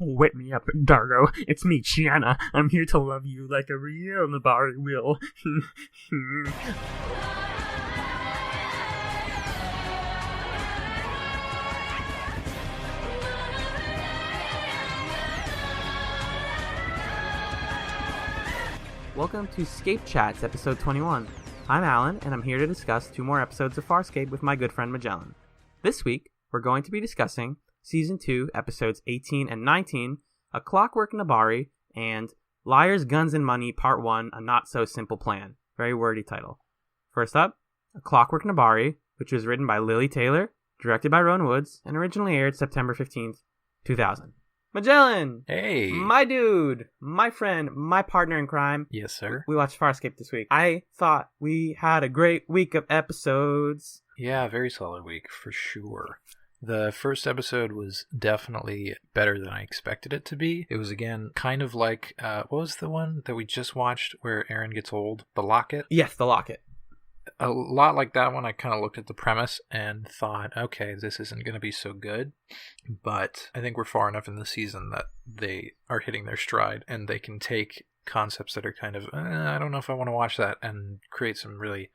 Wake me up, Dargo. It's me, Chiana. I'm here to love you like a real Nebari will. Welcome to ScapeChatz, episode 21. I'm Alan, and I'm here to discuss 2 more episodes of Farscape with my good friend Magellan. This week, we're going to be discussing Season 2, episodes 18 and 19, A Clockwork Nebari, and Liars, Guns, and Money, Part 1, A Not-So-Simple Plan. Very wordy title. First up, A Clockwork Nebari, which was written by Lily Taylor, directed by Rowan Woods, and originally aired September 15th, 2000. Magellan! Hey! My dude! My friend, my partner in crime. Yes, sir. We watched Farscape this week. I thought we had a great week of episodes. Yeah, very solid week, for sure. The first episode was definitely better than I expected it to be. It was, again, kind of like, what was the one that we just watched where Aaron gets old? The Locket? Yes, The Locket. A lot like that one. I kind of looked at the premise and thought, okay, this isn't going to be so good. But I think we're far enough in the season that they are hitting their stride and they can take concepts that are kind of, I don't know if I want to watch that, and create some really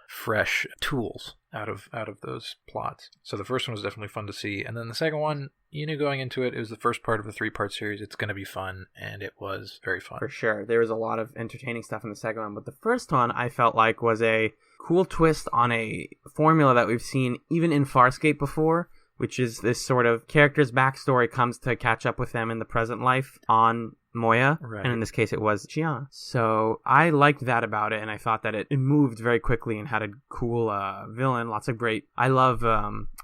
fresh tools out of those plots. So the first one was definitely fun to see. And then the second one, you knew going into it, it was the first part of a 3-part series. It's going to be fun, and it was very fun. For sure. There was a lot of entertaining stuff in the second one, but the first one I felt like was a cool twist on a formula that we've seen even in Farscape before, which is this sort of character's backstory comes to catch up with them in the present life on Moya, right. And in this case it was Chiana. So I liked that about it, and I thought that it moved very quickly and had a cool villain, lots of great... I love,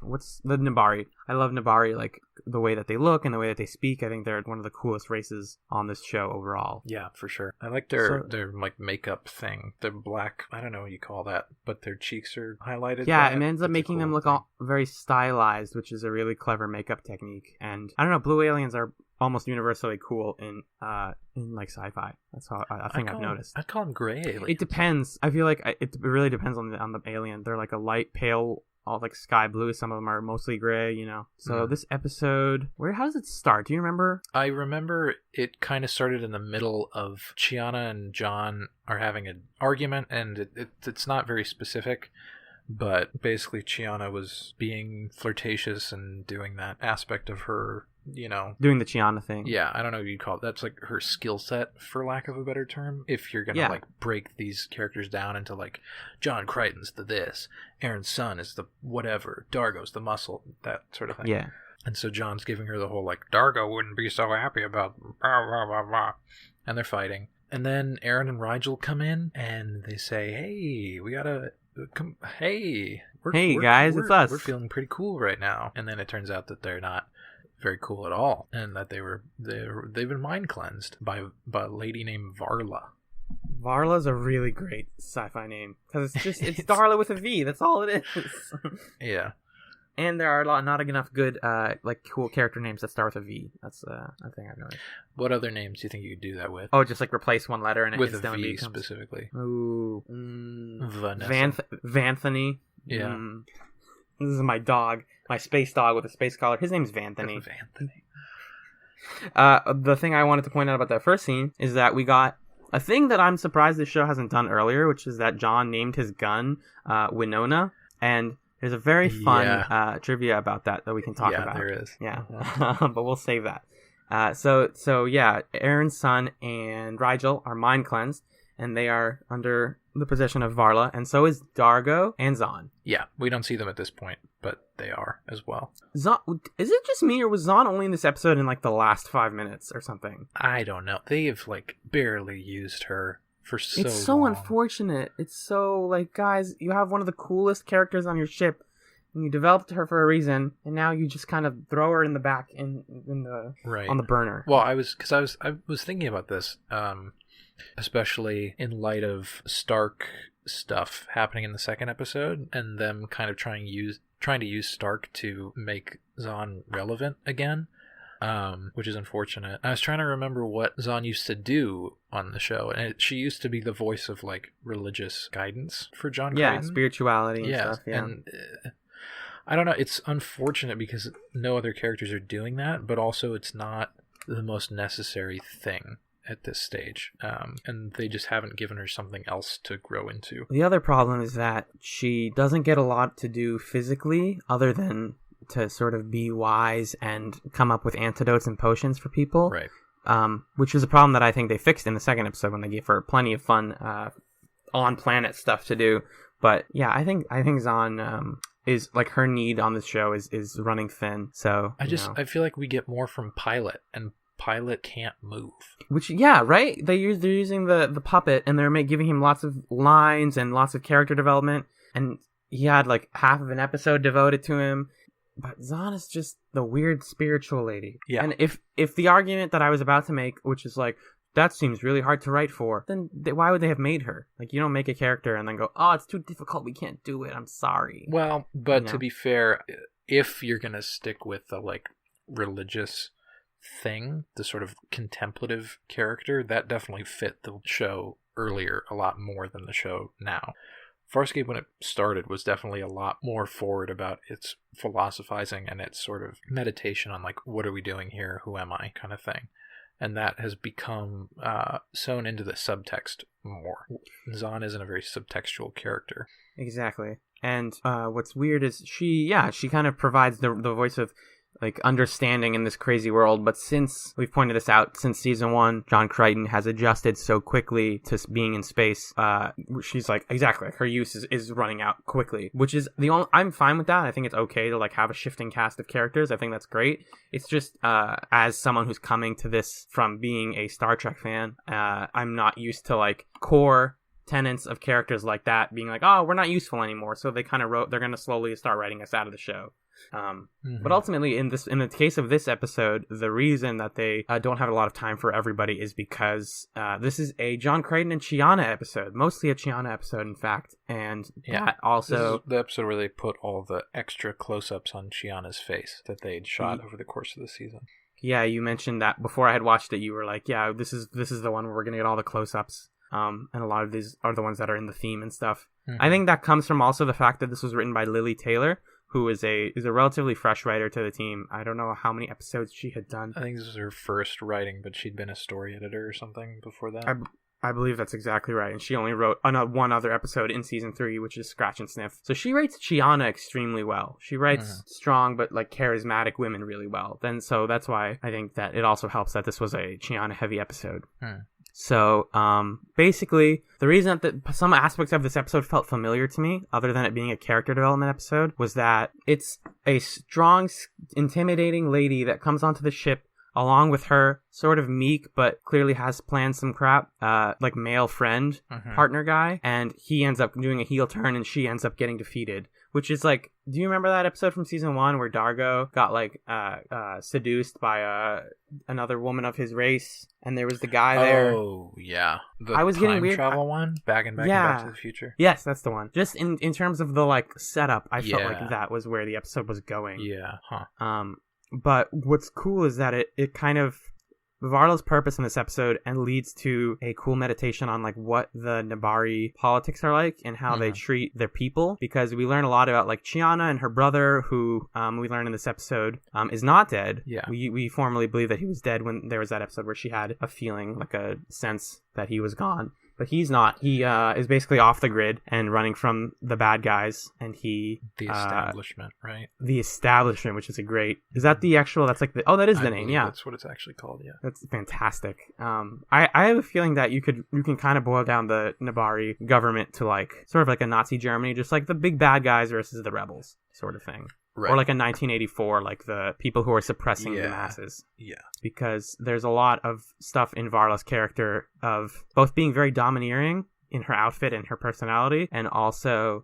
what's the Nebari? I love Nebari, like, the way that they look and the way that they speak. I think they're one of the coolest races on this show overall. Yeah, for sure. I like their like makeup thing. They're black, I don't know what you call that, but their cheeks are highlighted. Yeah, it ends up making them look all very stylized, which is a really clever makeup technique. And I don't know, blue aliens are almost universally cool in like sci-fi. That's how I think I've noticed. I'd call them gray aliens. It depends. I feel like it really depends on the alien. They're like a light pale, all like sky blue. Some of them are mostly gray, you know. So This episode, how does it start? Do you remember? I remember it kind of started in the middle of Chiana and John are having an argument, and it's not very specific. But basically Chiana was being flirtatious and doing that aspect of her, you know... Doing the Chiana thing. Yeah, I don't know what you'd call it. That's like her skill set, for lack of a better term. If you're going to like break these characters down into like, John Crichton's the this, Aaron's son is the whatever, Dargo's the muscle, that sort of thing. Yeah. And so John's giving her the whole like, Dargo wouldn't be so happy about blah, blah, blah, blah. And they're fighting. And then Aaron and Rigel come in and they say, hey, we gotta... Hey guys, it's us. We're feeling pretty cool right now. And then it turns out that they're not very cool at all, and that they've been mind cleansed by a lady named Varla. Varla's a really great sci-fi name because it's Darla with a V. That's all it is. Yeah. And there are not enough good, like, cool character names that start with a V. That's a thing I've noticed. What other names do you think you could do that with? Oh, just, like, replace one letter and it with instantly a V becomes... specifically. Ooh. Vanessa. Vanthony. Yeah. This is my dog. My space dog with a space collar. His name's Vanthony. The thing I wanted to point out about that first scene is that we got a thing that I'm surprised this show hasn't done earlier, which is that John named his gun Winona, and... There's a very fun trivia about that we can talk about. Yeah, there is. Yeah, but we'll save that. So yeah, Aaron's son and Rigel are mind cleansed, and they are under the possession of Varla, and so is Dargo and Zahn. Yeah, we don't see them at this point, but they are as well. Zahn, is it just me, or was Zahn only in this episode in like the last 5 minutes or something? I don't know. They've like barely used her. It's so long. Unfortunate. It's so, like, guys, you have one of the coolest characters on your ship, and you developed her for a reason, and now you just kind of throw her in the back on the burner. Well, I was thinking about this, especially in light of Stark stuff happening in the second episode, and them kind of trying to use Stark to make Zahn relevant again. Which is unfortunate. I was trying to remember what Zahn used to do on the show, and she used to be the voice of like religious guidance for John Crichton. Spirituality and stuff. Yeah, and I don't know. It's unfortunate because no other characters are doing that, but also it's not the most necessary thing at this stage, and they just haven't given her something else to grow into. The other problem is that she doesn't get a lot to do physically other than to sort of be wise and come up with antidotes and potions for people. Right. Which is a problem that I think they fixed in the second episode when they gave her plenty of fun on-planet stuff to do. But yeah, I think Zahn is like her need on this show is running thin. So I feel like we get more from Pilot, and Pilot can't move. Which, yeah, right? They're using the puppet, and they're giving him lots of lines and lots of character development, and he had like half of an episode devoted to him. But Zahn is just the weird spiritual lady. Yeah. And if the argument that I was about to make, which is like, that seems really hard to write for, then why would they have made her? Like, you don't make a character and then go, oh, it's too difficult, we can't do it, I'm sorry. Well, but to be fair, if you're going to stick with the like religious thing, the sort of contemplative character, that definitely fit the show earlier a lot more than the show now. Farscape, when it started, was definitely a lot more forward about its philosophizing and its sort of meditation on like, what are we doing here, who am I, kind of thing. And that has become sewn into the subtext more. Zahn isn't a very subtextual character. Exactly. And what's weird is she kind of provides the voice of like understanding in this crazy world, but since we've pointed this out since season 1, John Crichton has adjusted so quickly to being in space. She's like, exactly, her use is running out quickly, which is I'm fine with that. I think it's okay to like have a shifting cast of characters. I think that's great. It's just as someone who's coming to this from being a Star Trek fan, I'm not used to like core tenets of characters like that being like, oh, we're not useful anymore. So they kind of they're going to slowly start writing us out of the show. But ultimately, in the case of this episode, the reason that they don't have a lot of time for everybody is because this is a John Crichton and Chiana episode, mostly a Chiana episode, in fact, and that also this is the episode where they put all the extra close-ups on Chiana's face that they'd shot over the course of the season. Yeah, you mentioned that before I had watched it. You were like, "Yeah, this is the one where we're gonna get all the close-ups." And a lot of these are the ones that are in the theme and stuff. I think that comes from also the fact that this was written by Lily Taylor, who is a relatively fresh writer to the team. I don't know how many episodes she had done. I think this was her first writing, but she'd been a story editor or something before that. I believe that's exactly right. And she only wrote one other episode in season 3, which is Scratch and Sniff. So she writes Chiana extremely well. She writes strong but like charismatic women really well. So that's why I think that it also helps that this was a Chiana heavy episode. So, basically, the reason that some aspects of this episode felt familiar to me, other than it being a character development episode, was that it's a strong, intimidating lady that comes onto the ship along with her sort of meek, but clearly has planned some crap, like male friend, partner guy, and he ends up doing a heel turn and she ends up getting defeated. Which is like, do you remember that episode from season 1 where Dargo got like seduced by another woman of his race, and there was the guy there? Oh yeah, I was getting weird. Travel one, back and Back to the Future. Yes, that's the one. Just in terms of the like setup, I felt like that was where the episode was going. Yeah. But what's cool is that it kind of Varlo's purpose in this episode and leads to a cool meditation on like what the Nebari politics are like and how they treat their people, because we learn a lot about like Chiana and her brother, who we learn in this episode is not dead. We formally believe that he was dead when there was that episode where she had a feeling, like a sense that he was gone. But he's not. He is basically off the grid and running from the bad guys. And the Establishment, right? The Establishment, which is a great... Is that the actual... That's like the... Oh, that is the name, yeah. That's what it's actually called, yeah. That's fantastic. I have a feeling that you can kind of boil down the Nebari government to like sort of like a Nazi Germany, just like the big bad guys versus the rebels sort of thing. Right. Or like a 1984, like the people who are suppressing the masses. Yeah. Because there's a lot of stuff in Varla's character of both being very domineering in her outfit and her personality, and also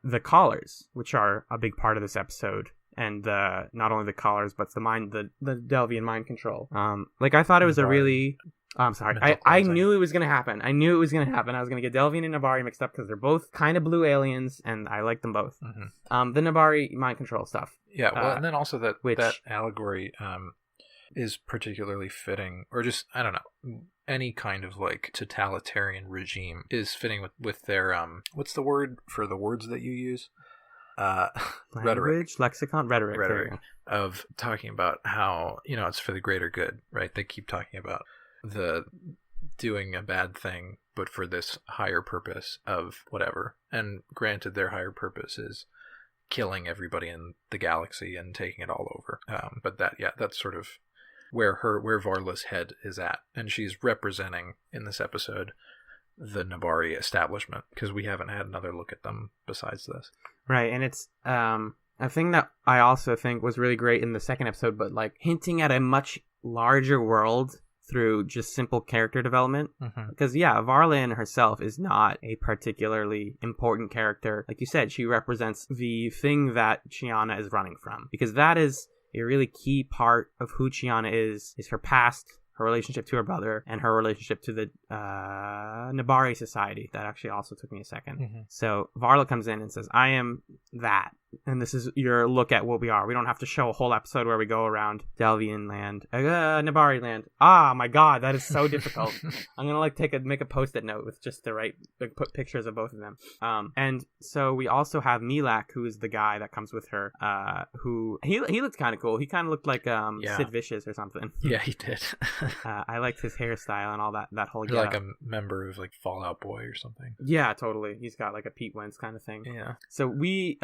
the collars, which are a big part of this episode. And not only the collars, but the Delvian mind control. Like I thought it was a really... I'm sorry. I knew it was going to happen. I was going to get Delvian and Nebari mixed up because they're both kind of blue aliens, and I like them both. The Nebari mind control stuff. Yeah, well, and then also that allegory is particularly fitting, or just, I don't know, any kind of like totalitarian regime is fitting with their, what's the word for the words that you use? Rhetoric. Lexicon, rhetoric of talking about how, it's for the greater good, right? They keep talking about the doing a bad thing, but for this higher purpose of whatever. And granted, their higher purpose is killing everybody in the galaxy and taking it all over. But that's sort of where Varla's head is at. And she's representing, in this episode, the Nebari establishment, because we haven't had another look at them besides this. Right, and it's a thing that I also think was really great in the second episode, but like hinting at a much larger world through just simple character development. Because Varla herself is not a particularly important character. Like you said, she represents the thing that Chiana is running from, because that is a really key part of who Chiana is her past, her relationship to her brother, and her relationship to the Nebari society. That actually also took me a second. So Varla comes in and says, I am that. And this is your look at what we are. We don't have to show a whole episode where we go around Delvian land, Nebari land. Ah, my God, that is so difficult. I'm gonna make a post-it note with just put pictures of both of them. And so we also have Milak, who is the guy that comes with her. Who he looked kind of cool. He kind of looked like Sid Vicious or something. Yeah, he did. I liked his hairstyle and all that whole. Like a member of like Fallout Boy or something. Yeah, totally. He's got like a Pete Wentz kind of thing. Yeah. So we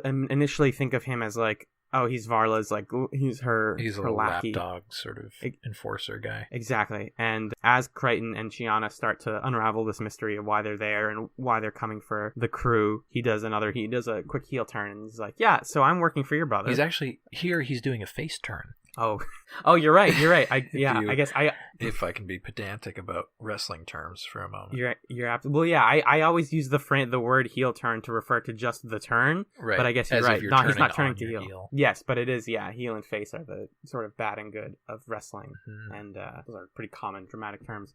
initially think of him as like, oh, he's Varla's, like, he's her lackey. Lapdog sort of enforcer guy. Exactly. And as Crichton and Chiana start to unravel this mystery of why they're there and why they're coming for the crew, he does a quick heel turn and he's like, yeah, so I'm working for your brother. He's actually he's doing a face turn. Oh, you're right. If I can be pedantic about wrestling terms for a moment. You're absolutely. Well, yeah, I always use the word heel turn to refer to just the turn. Right. But I guess you're As right. He's not turning to heel. Yes, but it is, heel and face are the sort of bad and good of wrestling. And those are pretty common dramatic terms.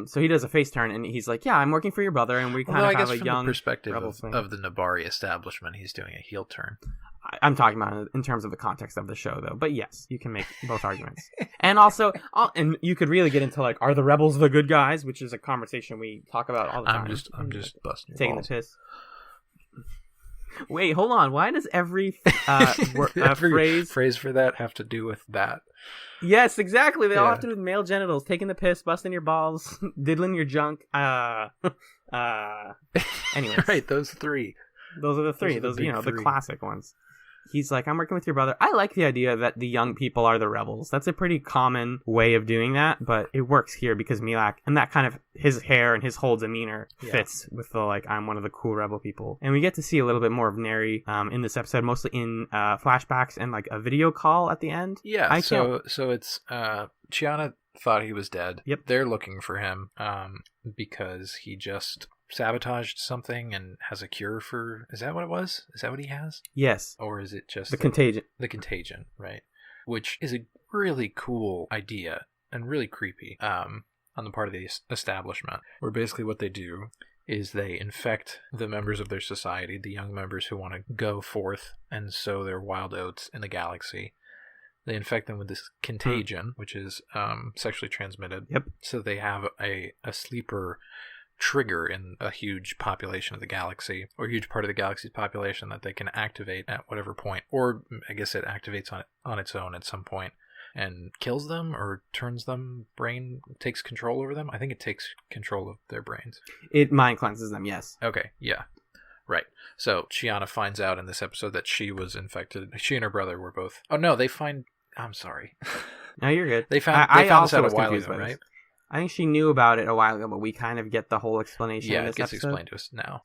So he does a face turn and he's like, yeah, I'm working for your brother, and we kind of have a young perspective of the Nebari establishment, he's doing a heel turn. I'm talking about it in terms of the context of the show, though. But yes, you can make both arguments. And also, and you could really get into, like, are the rebels the good guys? Which is a conversation we talk about all the time. I'm just busting your taking balls. The piss. Wait, hold on. Why does every phrase for that have to do with that? Yes, exactly. They all have to do with male genitals, taking the piss, busting your balls, diddling your junk. Anyways. Right, those three. Those are the three. Those the classic ones. He's like, I'm working with your brother. I like the idea that the young people are the rebels. That's a pretty common way of doing that, but it works here because Milak, and that kind of his hair and his whole demeanor fits with the, like, I'm one of the cool rebel people. And we get to see a little bit more of Neri in this episode, mostly in flashbacks and like a video call at the end. Yeah, so it's Chiana thought he was dead. Yep. They're looking for him because he just sabotaged something and has a cure for... Is that what it was? Is that what he has? Yes. Or is it just... The contagion. The contagion, right. Which is a really cool idea and really creepy on the part of the establishment, where basically what they do is they infect the members of their society, the young members who want to go forth and sow their wild oats in the galaxy. They infect them with this contagion, which is sexually transmitted. Yep. So they have a sleeper trigger in a huge population of the galaxy, or a huge part of the galaxy's population, that they can activate at whatever point, or I guess it activates on its own at some point and kills them or turns them, takes control over them. I think it takes control of their brains. It mind cleanses them, yes. Okay, yeah. Right. So Chiana finds out in this episode that she was infected. She and her brother were both... Oh, no, I'm sorry. No, you're good. They found this out a while ago, right? I think she knew about it a while ago, but we kind of get the whole explanation in this episode. Yeah, it gets explained to us now.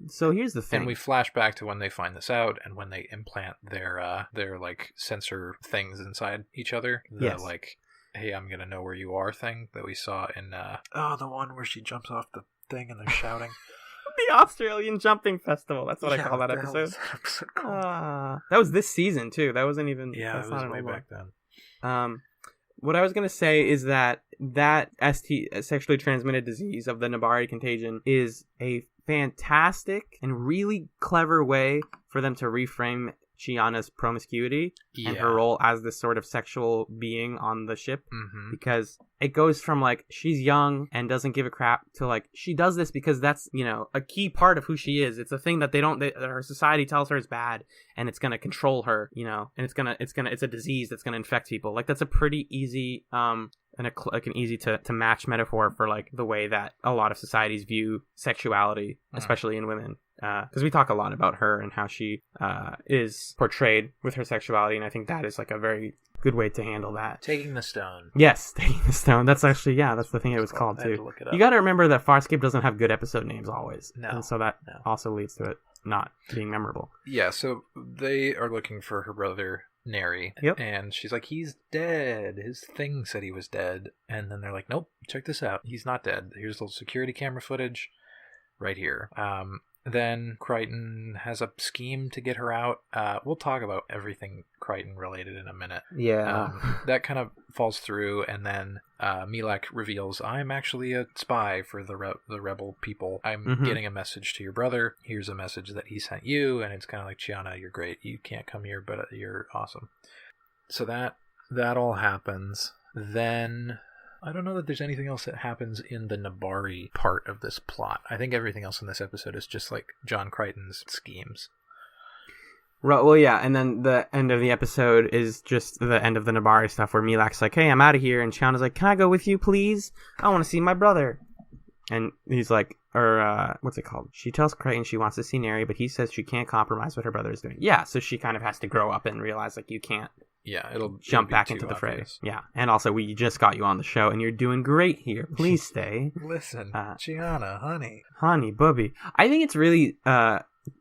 So here's the thing. And we flash back to when they find this out and when they implant their like sensor things inside each other. The like, hey, I'm going to know where you are thing that we saw in the one where she jumps off the thing and they're shouting. The Australian Jumping Festival. That's what I call that episode. That was this season too. That wasn't even... Yeah, it was way back then. What I was going to say is that sexually transmitted disease of the Nebari contagion is a fantastic and really clever way for them to reframe Chiana's promiscuity and her role as this sort of sexual being on the ship. Mm-hmm. Because it goes from like she's young and doesn't give a crap to like she does this because that's, you know, a key part of who she is. It's a thing that her society tells her is bad, and it's gonna control her, you know, and it's a disease that's gonna infect people. Like that's a pretty easy like an easy to match metaphor for like the way that a lot of societies view sexuality, especially in women. Because we talk a lot about her and how she is portrayed with her sexuality, and I think that is like a very good way to handle that. Taking the stone. Yes, Taking the Stone. That's actually, that's the thing it was called too. To look it up. You got to remember that Farscape doesn't have good episode names always. No. And so that also leads to it not being memorable. Yeah, so they are looking for her brother, Neri. Yep. And she's like, he's dead. His thing said he was dead. And then they're like, nope, check this out. He's not dead. Here's the security camera footage right here. Then Crichton has a scheme to get her out. We'll talk about everything Crichton related in a minute. Yeah. That kind of falls through, and then Milak reveals, I'm actually a spy for the rebel people. I'm getting a message to your brother. Here's a message that he sent you, and it's kind of like, Chiana, you're great. You can't come here, but you're awesome. So that all happens. Then I don't know that there's anything else that happens in the Nebari part of this plot. I think everything else in this episode is just like John Crichton's schemes. Right, well, yeah, and then the end of the episode is just the end of the Nebari stuff where Milak's like, hey, I'm out of here, and Chiana's like, can I go with you, please? I want to see my brother. And he's like, what's it called? She tells Crichton she wants to see Neri, but he says she can't compromise what her brother is doing. Yeah, so she kind of has to grow up and realize, like, you can't. Yeah, jump back into the fray. Yeah, and also we just got you on the show, and you're doing great here. Please stay. Listen, Chiana, honey, bubby. I think it's really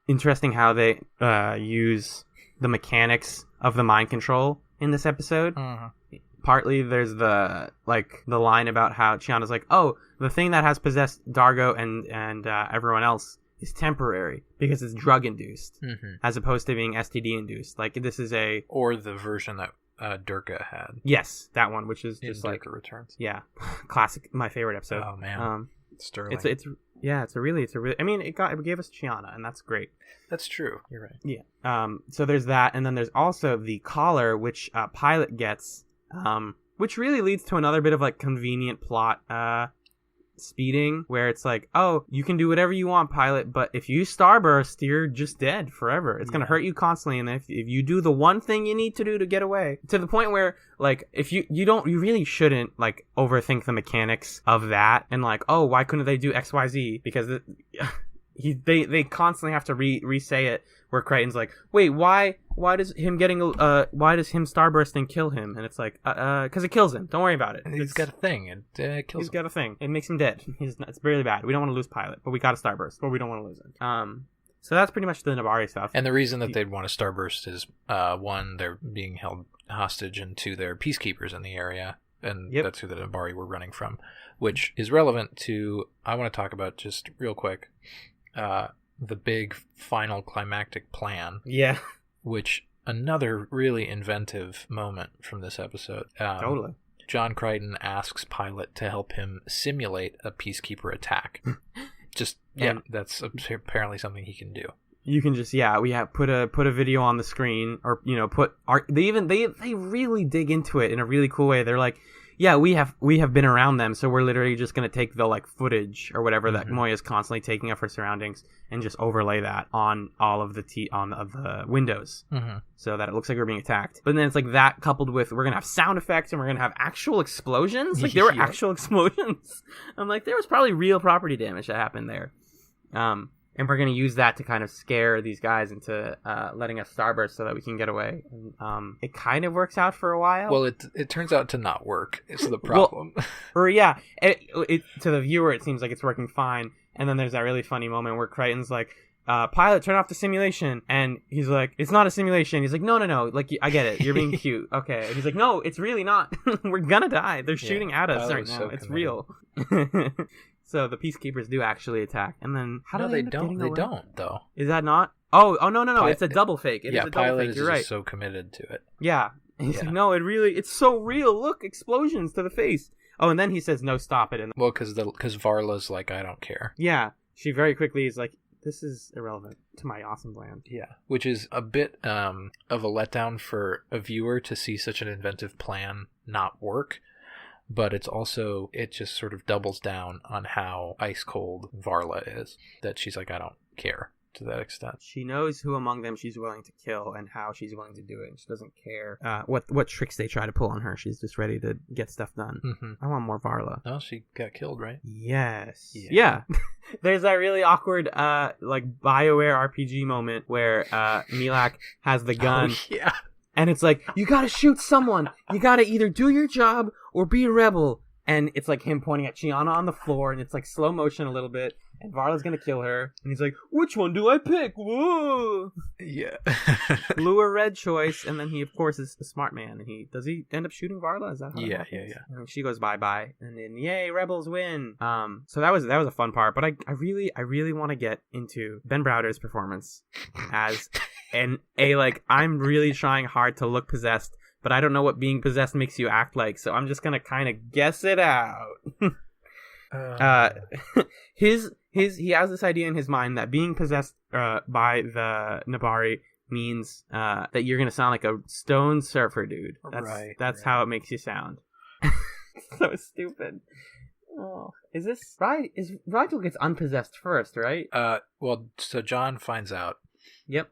interesting how they use the mechanics of the mind control in this episode. Partly there's the line about how Chiana's like, oh, the thing that has possessed Dargo and everyone else is temporary because it's drug induced as opposed to being STD induced. Like this is or the version that Durka had. Yes, that one, which is just like Durka Returns. Yeah, classic. My favorite episode. Oh man, Sterling. It's a really. I mean, it gave us Chiana, and that's great. That's true. You're right. Yeah. So there's that, and then there's also the collar, which Pilot gets, which really leads to another bit of like convenient plot speeding, where it's like, oh, you can do whatever you want, Pilot, but if you starburst, you're just dead forever. It's gonna hurt you constantly, and if you do the one thing you need to do to get away, to the point where like if you really shouldn't like overthink the mechanics of that and like, oh, why couldn't they do XYZ, because they constantly have to re-say it, where Crichton's like, wait, why does him starbursting kill him? And it's like, because it kills him. Don't worry about it. He's got a thing. It kills him. He's got a thing. It makes him dead. It's really bad. We don't want to lose Pilot, but we got a starburst, but we don't want to lose him. So that's pretty much the Nebari stuff. And the reason that they'd want a starburst is, one, they're being held hostage, and two, they're peacekeepers in the area. And that's who the Nebari were running from, which is relevant to, I want to talk about just real quick, the big final climactic plan. Yeah. Which, another really inventive moment from this episode. Totally. John Crichton asks Pilot to help him simulate a peacekeeper attack. That's apparently something he can do. You can just we have put a video on the screen, or they really dig into it in a really cool way. They're like, yeah, we have been around them, so we're literally just going to take the like footage or whatever that Moya's constantly taking of her surroundings and just overlay that on all of the windows, so that it looks like we're being attacked. But then it's like that coupled with we're going to have sound effects and we're going to have actual explosions. Like there were actual explosions. I'm like, there was probably real property damage that happened there. And we're going to use that to kind of scare these guys into letting us starburst so that we can get away. And, it kind of works out for a while. Well, it turns out to not work. It's the problem. To the viewer, it seems like it's working fine. And then there's that really funny moment where Crichton's like, Pilot, turn off the simulation. And he's like, it's not a simulation. He's like, no. Like, I get it. You're being cute. Okay. And he's like, no, it's really not. We're going to die. They're shooting at us right now. It's real. So the peacekeepers do actually attack, and then they don't. They don't, though. Is that not? Oh no! It's a double fake. It is a double Pilot fake. You're right. Is so committed to it. Yeah, and he's like, no, it's so real. Look, explosions to the face. Oh, and then he says, no, stop it. And because Varla's like, I don't care. Yeah, she very quickly is like, this is irrelevant to my awesome plan. Yeah, which is a bit of a letdown for a viewer to see such an inventive plan not work. but it just sort of doubles down on how ice cold Varla is, that she's like, I don't care to that extent. She knows who among them she's willing to kill and how she's willing to do it, and she doesn't care what tricks they try to pull on her. She's just ready to get stuff done. I want more Varla. Oh, she got killed, right? Yes. Yeah. There's that really awkward like BioWare RPG moment where Milak has the gun. Oh, yeah. And it's like, you gotta shoot someone. You gotta either do your job or be a rebel. And it's like him pointing at Chiana on the floor, and it's like slow motion a little bit. And Varla's gonna kill her. And he's like, which one do I pick? Whoa! Yeah. Blue or red choice. And then he, of course, is a smart man. And does he end up shooting Varla? Is that how that happens? Yeah. And she goes bye-bye. And then, yay, rebels win. So that was a fun part. But I really want to get into Ben Browder's performance as I'm really trying hard to look possessed, but I don't know what being possessed makes you act like, so I'm just gonna kind of guess it out. He has this idea in his mind that being possessed by the Nebari means that you're gonna sound like a stone surfer dude. That's how it makes you sound. So stupid. Oh, is this right? Rigel gets unpossessed first, right? Well, so John finds out. Yep.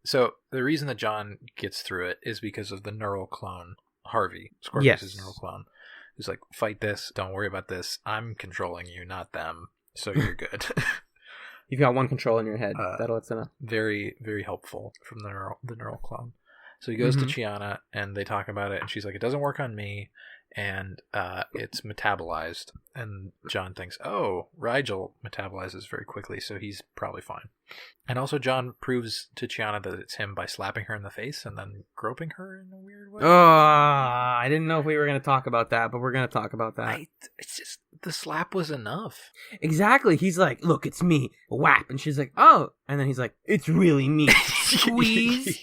So the reason that John gets through it is because of the neural clone, Harvey, Scorpius' neural clone. Who's like, fight this, don't worry about this. I'm controlling you, not them. So you're good. You've got one control in your head. That's enough. Very, very helpful from the neural clone. So he goes to Chiana, and they talk about it, and she's like, it doesn't work on me, and it's metabolized. And John thinks, oh, Rigel metabolizes very quickly, so he's probably fine. And also John proves to Chiana that it's him by slapping her in the face and then groping her in a weird way. Oh, I didn't know if we were going to talk about that, but we're going to talk about that. It's just, the slap was enough. Exactly. He's like, look, it's me. Whap. And she's like, oh. And then he's like, it's really me. Squeeze.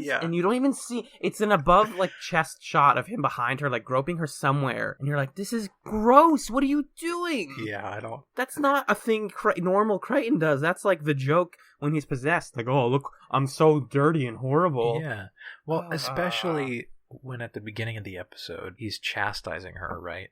Yeah. And you don't even see, it's an above like chest shot of him behind her, like groping her somewhere. And you're like, this is gross. What are you doing? Yeah, I don't. That's not a thing normal Crichton does. That's like the joke when he's possessed. Like, oh, look, I'm so dirty and horrible. Yeah. Well, especially when at the beginning of the episode, he's chastising her, right?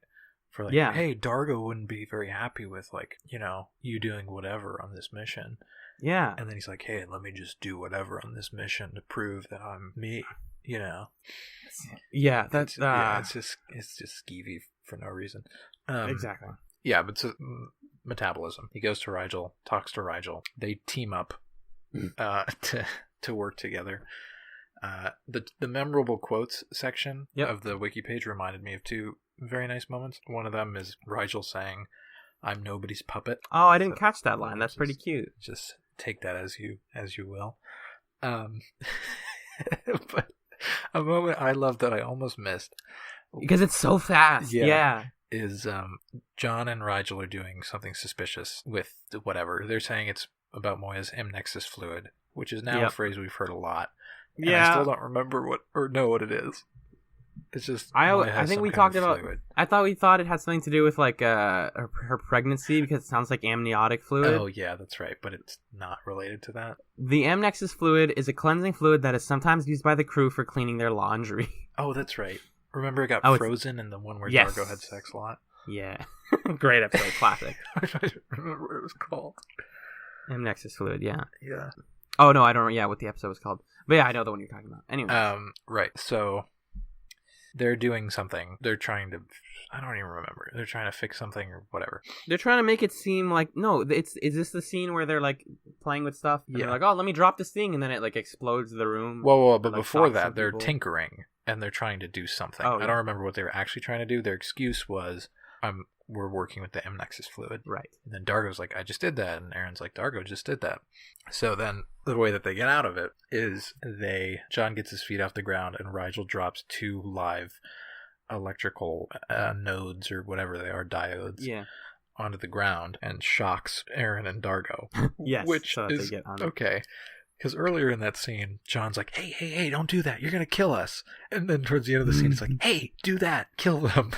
For like, hey, Dargo wouldn't be very happy with, like, you doing whatever on this mission. Yeah. And then he's like, hey, let me just do whatever on this mission to prove that I'm me, Yeah, that's... it's just skeevy for no reason. Exactly. Yeah, but so, metabolism. He goes to Rigel, talks to Rigel. They team up to work together. The memorable quotes section of the wiki page reminded me of two very nice moments. One of them is Rigel saying, I'm nobody's puppet. Oh, I didn't catch that line. That's pretty cute. Just take that as you will. But a moment I love that I almost missed. Because it's so fast. Yeah. Is John and Rigel are doing something suspicious with whatever. They're saying it's about Moya's M-Nexus fluid, which is now a phrase we've heard a lot. And I still don't remember know what it is. It's just I think we talked about fluid. We thought it had something to do with like her pregnancy, because it sounds like amniotic fluid. Oh yeah, that's right, but it's not related to that. The M-Nexus fluid is a cleansing fluid that is sometimes used by the crew for cleaning their laundry. Oh, that's right. Remember it got frozen in the one where Dargo had sex a lot? Yeah. Great episode, classic. I don't remember what it was called. M-Nexus fluid, yeah. Yeah. Oh no, I don't know what the episode was called. But yeah, I know the one you're talking about. Anyway. Right. So they're doing something. They're trying to, I don't even remember. They're trying to fix something or whatever. They're trying to make it seem like, is this the scene where they're like playing with stuff? And they're like, oh, let me drop this thing. And then it like explodes the room. Well, but before that, they're tinkering and they're trying to do something. I don't remember what they were actually trying to do. Their excuse was, we're working with the M-Nexus fluid. Right. And then Dargo's like, I just did that. And Aaron's like, Dargo just did that. So then the way that they get out of it is John gets his feet off the ground and Rigel drops 2 live electrical nodes or whatever they are, diodes, onto the ground and shocks Aaron and Dargo. Yes. Which is okay. Because earlier in that scene, John's like, hey, don't do that. You're going to kill us. And then towards the end of the scene, it's like, hey, do that. Kill them.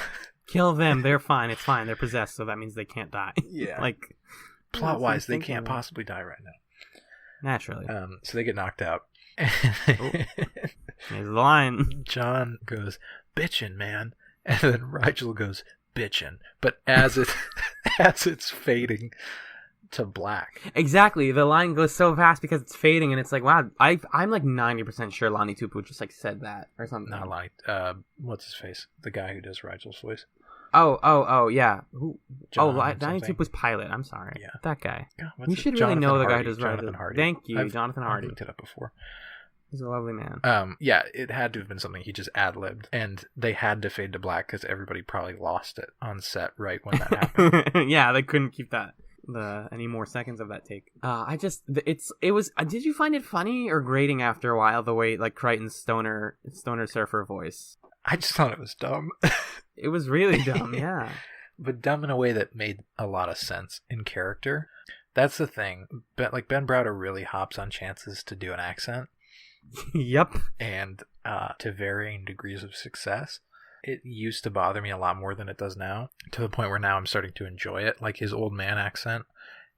Kill them. They're fine. It's fine. They're possessed, so that means they can't die. Yeah. Like, plot-wise, they can't possibly die right now. Naturally. So they get knocked out. There's the line. John goes, bitchin', man. And then Rigel goes, bitchin'. But as it's fading to black. Exactly. The line goes so fast because it's fading, and it's like, wow, I'm like 90% sure Lonnie Tupu just like said that or something. Not Lonnie. What's his face? The guy who does Rigel's voice. Oh, yeah. Who? Lonnie something. Tupu's pilot. I'm sorry. Yeah. That guy. God, You should really know the guy who does Jonathan Rigel. Hardy. Thank you, Jonathan Hardy. I've looked it up before. He's a lovely man. Yeah, it had to have been something he just ad-libbed, and they had to fade to black because everybody probably lost it on set right when that happened. Yeah, they couldn't keep that any more seconds of that take. It was. Did you find it funny or grating after a while the way like Crichton's stoner surfer voice? I just thought it was dumb. It was really dumb, yeah. But dumb in a way that made a lot of sense in character. That's the thing. But like Ben Browder really hops on chances to do an accent. Yep. And to varying degrees of success. It used to bother me a lot more than it does now, to the point where now I'm starting to enjoy it. Like his old man accent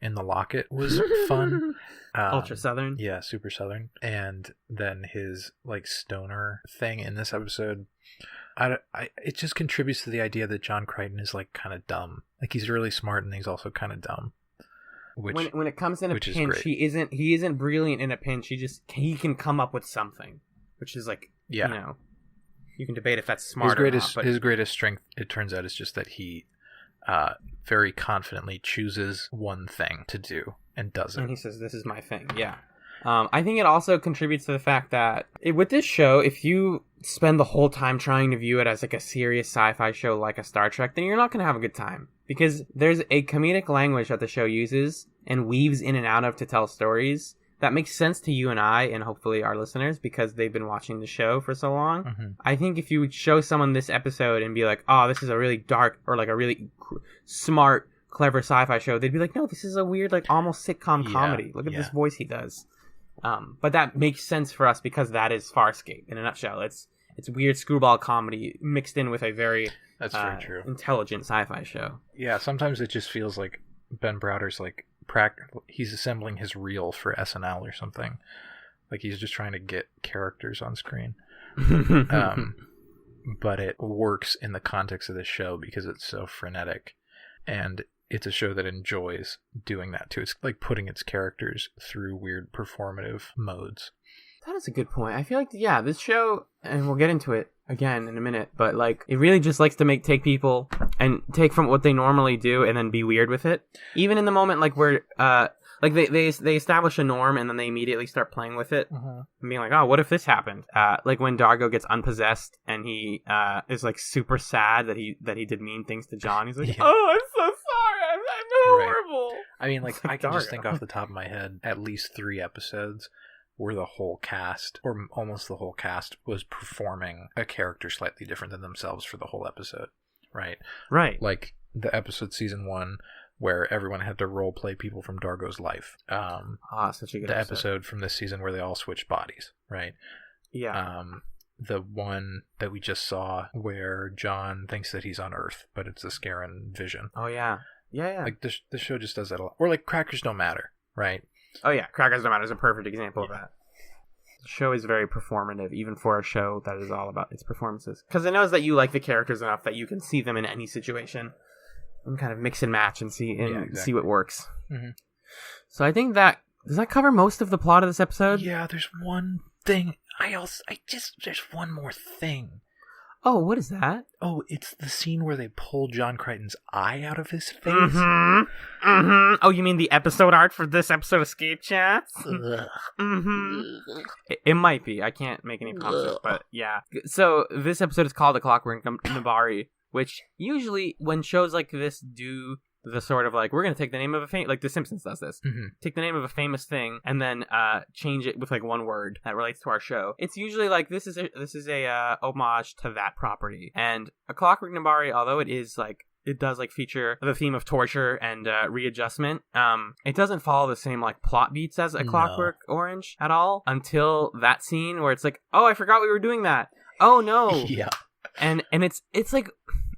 in The Locket was fun. Ultra Southern. Yeah, super Southern. And then his like stoner thing in this episode, it just contributes to the idea that John Crichton is like kind of dumb. Like he's really smart and he's also kind of dumb. When it comes in a pinch, he isn't brilliant in a pinch. He can come up with something, which is like, you know, you can debate if that's smart or not. But... His greatest strength, it turns out, is just that he very confidently chooses one thing to do and does it. And he says, "This is my thing." Yeah. I think it also contributes to the fact that with this show, if you spend the whole time trying to view it as like a serious sci-fi show like a Star Trek, then you're not going to have a good time. Because there's a comedic language that the show uses and weaves in and out of to tell stories that makes sense to you and I, and hopefully our listeners, because they've been watching the show for so long. Mm-hmm. I think if you would show someone this episode and be like, oh, this is a really dark or like a really smart, clever sci-fi show, they'd be like, no, this is a weird, like almost sitcom comedy. Look at this voice he does. But that makes sense for us because that is Farscape in a nutshell. It's weird screwball comedy mixed in with a very very true. Intelligent sci-fi show. Yeah, sometimes it just feels like Ben Browder's like he's assembling his reel for SNL or something. Like he's just trying to get characters on screen. But it works in the context of the show because it's so frenetic, and it's a show that enjoys doing that too. It's like putting its characters through weird performative modes. That is a good point. I feel like, this show, and we'll get into it again in a minute, but like it really just likes to take people and take from what they normally do and then be weird with it. Even in the moment like where like they establish a norm and then they immediately start playing with it and being like, oh, what if this happened? Like when Dargo gets unpossessed and he is like super sad that he did mean things to John. He's like, oh, I'm so sorry. I'm horrible. Right. I mean, like I can just think off the top of my head at least 3 episodes where the whole cast, or almost the whole cast, was performing a character slightly different than themselves for the whole episode, right? Right. Like the episode season 1 where everyone had to role play people from Dargo's life. Such a good episode from this season where they all switch bodies, right? Yeah. The one that we just saw where John thinks that he's on Earth, but it's a Scaran vision. Oh, yeah. Yeah. Like the show just does that a lot. Or like Crackers Don't Matter, right? Oh yeah, Crackers Don't Matter is a perfect example of that. The show is very performative, even for a show that is all about its performances. Because it knows that you like the characters enough that you can see them in any situation and kind of mix and match and see what works. Mm-hmm. So I think does that cover most of the plot of this episode? Yeah, there's one thing. There's one more thing. Oh, what is that? Oh, it's the scene where they pull John Crichton's eye out of his face. Mm-hmm. Mm-hmm. Oh, you mean the episode art for this episode of ScapeChatz? Mm-hmm. It might be. I can't make any promises, but yeah. So this episode is called The Clockwork Nebari, which usually when shows like this do the sort of like, we're going to take the name of a like The Simpsons does this. Mm-hmm. Take the name of a famous thing and then change it with like one word that relates to our show. It's usually like this is a homage to that property. And A Clockwork Nebari, although it is like it does like feature the theme of torture and readjustment, it doesn't follow the same like plot beats as A Clockwork Orange at all until that scene where it's like, oh, I forgot we were doing that. Oh no. Yeah. And it's like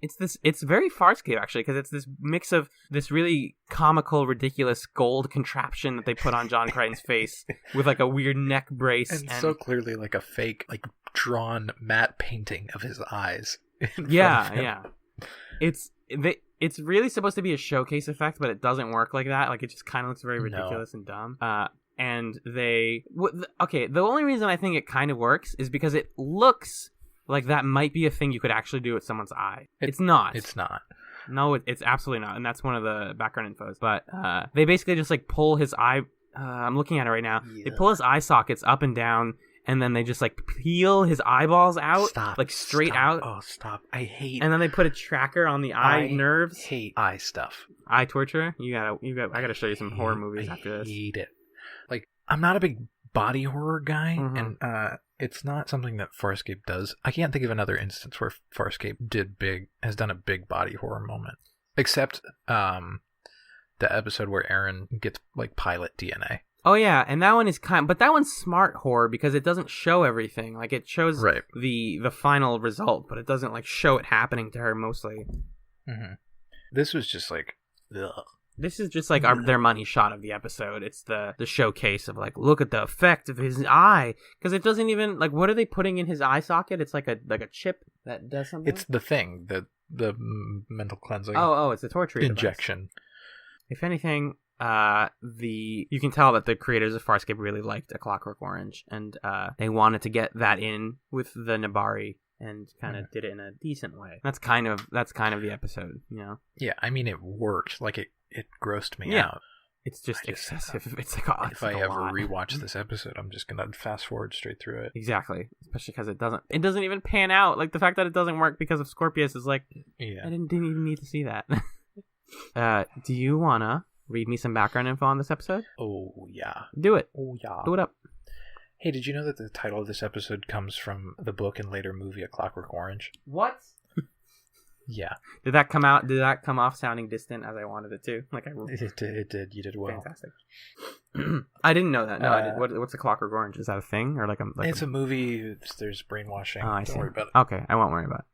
it's very Farscape actually, because it's this mix of this really comical, ridiculous gold contraption that they put on John Crichton's face with like a weird neck brace, and so clearly like a fake, like drawn matte painting of his eyes. Yeah. It's really supposed to be a showcase effect, but it doesn't work like that. Like, it just kind of looks very ridiculous and dumb. And the only reason I think it kind of works is because it looks like that might be a thing you could actually do with someone's eye. It's not. It's not. No, it's absolutely not. And that's one of the background infos. But they basically just like pull his eye. I'm looking at it right now. Yeah. They pull his eye sockets up and down, and then they just like peel his eyeballs out, straight out. Oh, stop! I hate. And then they put a tracker on the eye nerves. Hate eye stuff. Eye torture. I gotta show you some horror movies after this. I hate it. Like, I'm not a big body horror guy, and it's not something that Farscape does. I can't think of another instance where Farscape has done a big body horror moment, except the episode where Aaron gets like pilot DNA. Oh yeah, and that one is but that one's smart horror because it doesn't show everything. Like, it shows the final result, but it doesn't like show it happening to her mostly. Mm-hmm. This was just like, ugh. This is just like their money shot of the episode. It's the showcase of like, look at the effect of his eye, because it doesn't even like, what are they putting in his eye socket? It's like a chip that does something. It's the thing, the mental cleansing. Oh, it's the torture injection. Device. If anything, you can tell that the creators of Farscape really liked A Clockwork Orange, and they wanted to get that in with the Nebari, and kind of did it in a decent way. That's kind of the episode, you know? Yeah, I mean, it worked. Like, it grossed me out. It's just excessive. It's like, if I ever rewatch this episode, I'm just gonna fast forward straight through it. Exactly, especially because it doesn't even pan out. Like, the fact that it doesn't work because of Scorpius is like, I didn't even need to see that. Do you wanna read me some background info on this episode? Oh yeah, do it. Oh yeah, do it up. Hey, did you know that the title of this episode comes from the book and later movie A Clockwork Orange? What? Yeah. Did that come off sounding distant as I wanted it to? Like, it did. You did well. Fantastic. I didn't know that. No, I did. What's A Clockwork Orange? Is that a thing, or it's a movie? There's brainwashing. Oh, I Don't see. worry about it. Okay, I won't worry about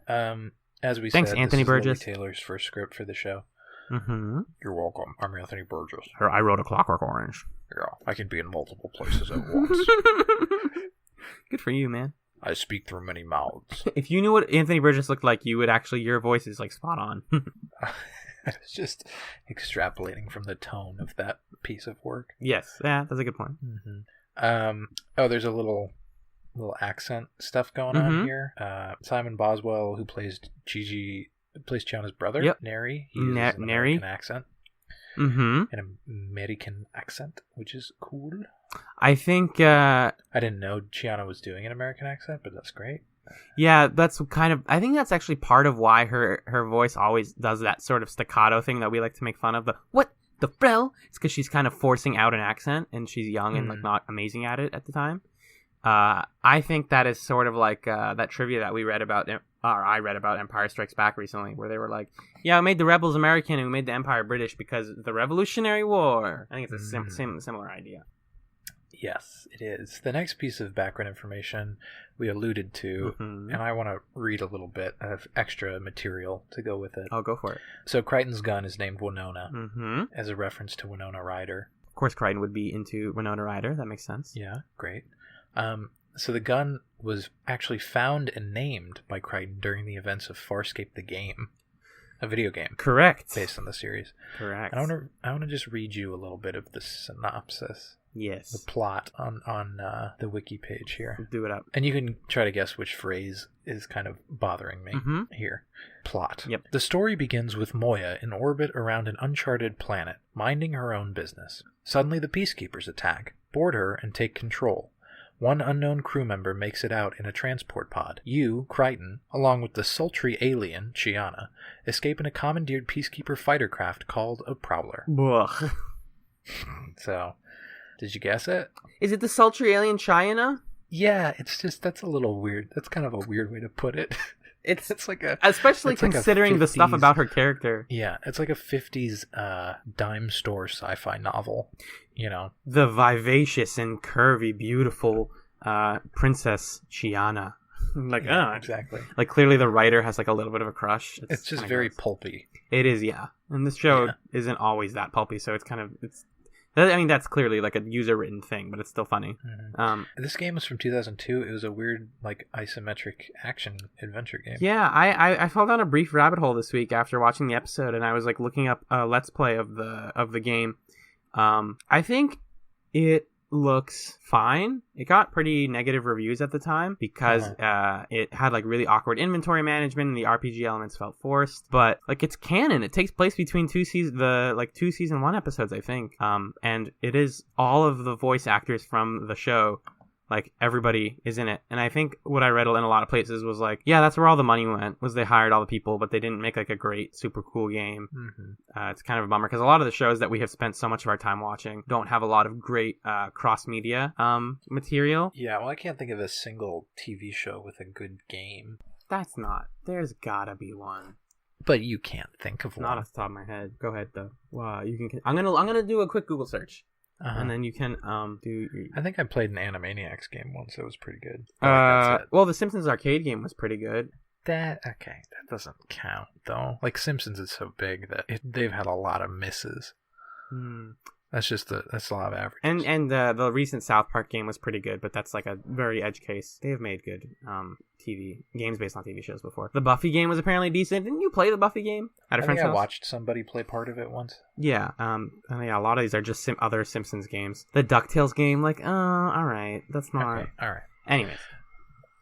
it. As we Thanks, said, Anthony this is Burgess. Lily Taylor's first script for the show. Mm-hmm. You're welcome. I'm Anthony Burgess. I wrote A Clockwork Orange. Yeah, I can be in multiple places at once. Good for you, man. I speak through many mouths. If you knew what Anthony Burgess looked like, you would actually, your voice is like spot on. I was just extrapolating from the tone of that piece of work. Yes, yeah, that's a good point. Mm-hmm. There's a little accent stuff going on here. Simon Boswell, who plays Chiana's brother, Neri. He uses an American accent. Mm-hmm. An American accent, which is cool. I think I didn't know Chiana was doing an American accent, but that's great. Yeah, I think that's actually part of why her voice always does that sort of staccato thing that we like to make fun of. The what the frill? It's because she's kind of forcing out an accent, and she's young and like not amazing at it at the time. I think that is sort of like that trivia that we read about, or I read about Empire Strikes Back recently, where they were like, yeah, we made the rebels American and we made the Empire British because of the Revolutionary War. I think it's a similar idea. Yes, it is. The next piece of background information we alluded to, and I want to read a little bit of extra material to go with it. I'll go for it. So Crichton's gun is named Winona, as a reference to Winona Ryder. Of course, Crichton would be into Winona Ryder. That makes sense. Yeah, great. So the gun was actually found and named by Crichton during the events of Farscape the game, a video game. Correct. Based on the series. Correct. And I want to just read you a little bit of the synopsis. Yes. The plot on the wiki page here. Do it up. And you can try to guess which phrase is kind of bothering me here. Plot. Yep. The story begins with Moya in orbit around an uncharted planet, minding her own business. Suddenly the Peacekeepers attack, board her, and take control. One unknown crew member makes it out in a transport pod. You, Crichton, along with the sultry alien, Chiana, escape in a commandeered Peacekeeper fighter craft called a Prowler. So, did you guess it? Is it the sultry alien Chiana? Yeah, it's just, that's a little weird. That's kind of a weird way to put it. It's like especially considering the stuff about her character. Yeah, it's like a 50s dime store sci-fi novel, you know. The vivacious and curvy, beautiful Princess Chiana. Exactly. Like, clearly the writer has like a little bit of a crush. It's just very pulpy. It is, yeah. And this show isn't always that pulpy, so it's kind of I mean, that's clearly like a user-written thing, but it's still funny. Mm-hmm. This game was from 2002. It was a weird, like, isometric action adventure game. Yeah, I fell down a brief rabbit hole this week after watching the episode, and I was like looking up a Let's Play of the game. I think it looks fine. It got pretty negative reviews at the time because it had like really awkward inventory management and the RPG elements felt forced, but like it's canon. It takes place between two season 1 episodes, I think, and it is all of the voice actors from the show. Like, everybody is in it. And I think what I read in a lot of places was like, yeah, that's where all the money went, was they hired all the people, but they didn't make like a great, super cool game. Mm-hmm. It's kind of a bummer because a lot of the shows that we have spent so much of our time watching don't have a lot of great cross-media material. Yeah, well, I can't think of a single TV show with a good game. There's gotta be one. But you can't think of one. Not off the top of my head. Go ahead, though. Wow, you can. I'm gonna do a quick Google search. And then you can do... I think I played an Animaniacs game once. It was pretty good. Well, the Simpsons arcade game was pretty good. That doesn't count, though. Like, Simpsons is so big that they've had a lot of misses. That's a lot of average. And the recent South Park game was pretty good, but that's like a very edge case. They have made good TV games based on TV shows before. The Buffy game was apparently decent. Didn't you play the Buffy game at a friend's house? I watched somebody play part of it once. Yeah. A lot of these are just other Simpsons games. The DuckTales game, like, all right, that's not. Okay, all right. Anyways,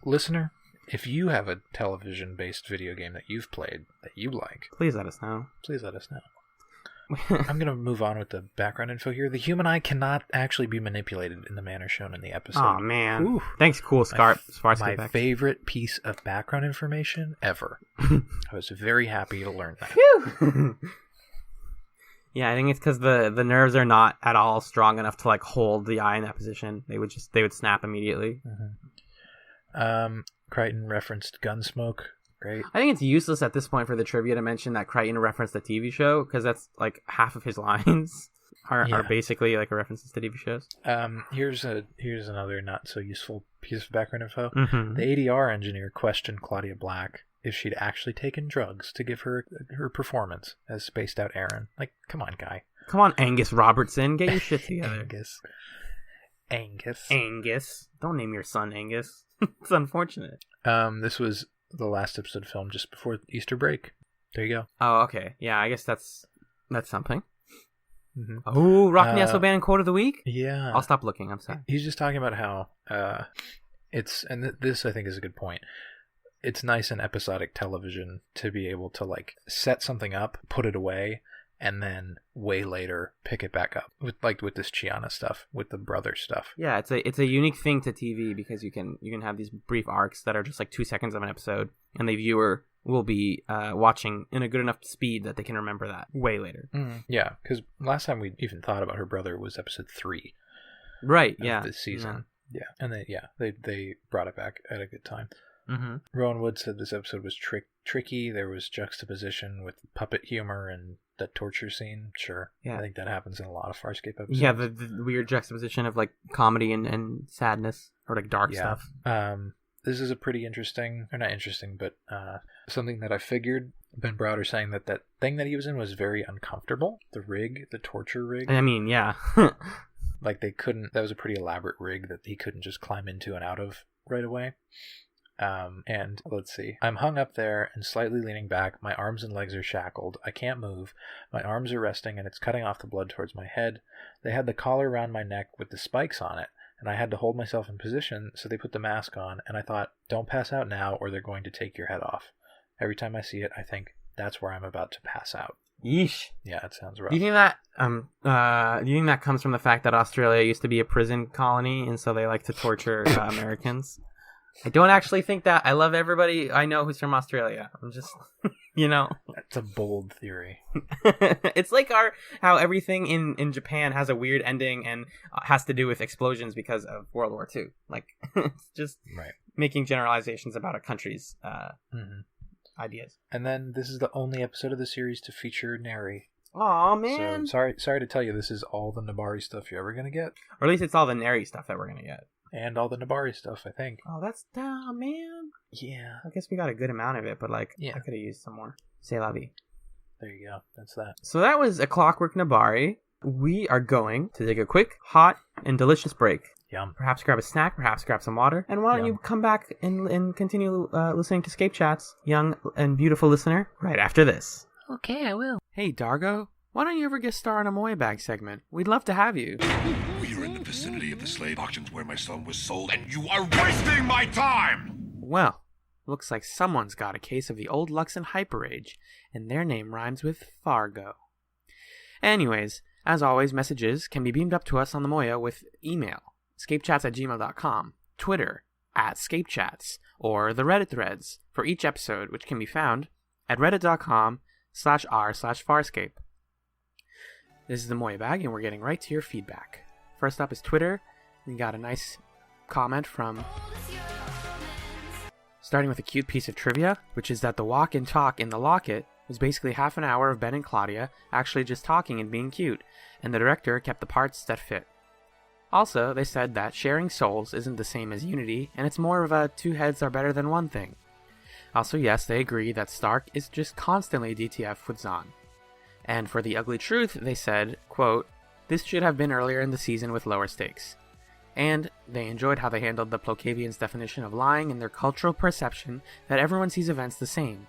listener, if you have a television-based video game that you've played that you like, please let us know. I'm going to move on with the background info here. The human eye cannot actually be manipulated in the manner shown in the episode. Oh, man. Ooh. Thanks, cool Scarp. My favorite piece of background information ever. I was very happy to learn that. Yeah, I think it's because the nerves are not at all strong enough to like hold the eye in that position. They would snap immediately. Mm-hmm. Crichton referenced Gunsmoke. Great. I think it's useless at this point for the trivia to mention that Crichton referenced the TV show because that's like half of his lines are basically like references to TV shows. Here's another not so useful piece of background info. Mm-hmm. The ADR engineer questioned Claudia Black if she'd actually taken drugs to give her performance as spaced out Aaron. Like, come on, guy. Come on, Angus Robertson, get your shit together. Angus. Don't name your son Angus. It's unfortunate. This was the last episode filmed just before Easter break. There you go. Oh, okay. Yeah, I guess that's something. Mm-hmm. Oh, Rock the Bannon quote of the week? Yeah. I'll stop looking. I'm sorry. He's just talking about how this I think is a good point. It's nice in episodic television to be able to like set something up, put it away, and then way later pick it back up with this Chiana stuff, with the brother stuff. Yeah, it's a unique thing to TV because you can have these brief arcs that are just like 2 seconds of an episode, and the viewer will be watching in a good enough speed that they can remember that way later. Yeah, because last time we even thought about her brother was episode 3. Right. Yeah. This season. Yeah, and they brought it back at a good time. Mm-hmm. Rowan Wood said this episode was tricky. There was juxtaposition with puppet humor and that torture scene. Sure. Yeah. I think that happens in a lot of Farscape episodes. Yeah, the weird juxtaposition of like comedy and sadness or like dark stuff. This is a pretty interesting, or not interesting, but something that I figured. Ben Browder saying that thing that he was in was very uncomfortable. The torture rig. I mean, yeah. Like that was a pretty elaborate rig that he couldn't just climb into and out of right away. And let's see. I'm hung up there and slightly leaning back. My arms and legs are shackled. I can't move. My arms are resting and it's cutting off the blood towards my head. They had the collar around my neck with the spikes on it, and I had to hold myself in position, so they put the mask on, and I thought, don't pass out now or they're going to take your head off. Every time I see it, I think, that's where I'm about to pass out. Yeesh. Yeah, it sounds rough. Do you think that comes from the fact that Australia used to be a prison colony, and so they like to torture Americans? I don't actually think that. I love everybody I know who's from Australia. I'm just, That's a bold theory. It's like how everything in Japan has a weird ending and has to do with explosions because of World War II. Like, it's just making generalizations about a country's ideas. And then this is the only episode of the series to feature Neri. Aw, man. So sorry to tell you, this is all the Nebari stuff you're ever going to get. Or at least it's all the Neri stuff that we're going to get. And all the Nebari stuff, I think. Oh, that's man. Yeah. I guess we got a good amount of it, but I could have used some more. C'est la vie. There you go. That's that. So that was a Clockwork Nebari. we are going to take a quick, hot, and delicious break. Yum. Perhaps grab a snack, perhaps grab some water, and why don't you come back and continue listening to ScapeChatz, young and beautiful listener, right after this. Okay, I will. Hey, Dargo, why don't you ever guest star on a Moyabag segment? We'd love to have you. We are in the vicinity of the slave auctions where my son was sold, and you are wasting my time! Well, looks like someone's got a case of the old Luxon hyperage, and their name rhymes with Fargo. Anyways, as always, messages can be beamed up to us on the Moya with email, scapechats@gmail.com, Twitter, @ScapeChatz, or the Reddit threads for each episode, which can be found at reddit.com/r/Farscape. This is the Moyabag, and we're getting right to your feedback. First up is Twitter. We got a nice comment from... Starting with a cute piece of trivia, which is that the walk and talk in The Locket was basically half an hour of Ben and Claudia actually just talking and being cute, and the director kept the parts that fit. Also, they said that sharing souls isn't the same as unity, and it's more of a two heads are better than one thing. Also, yes, they agree that Stark is just constantly DTF with Zahn. And for the ugly truth, they said, quote, "This should have been earlier in the season with lower stakes." And they enjoyed how they handled the Plokavians' definition of lying and their cultural perception that everyone sees events the same.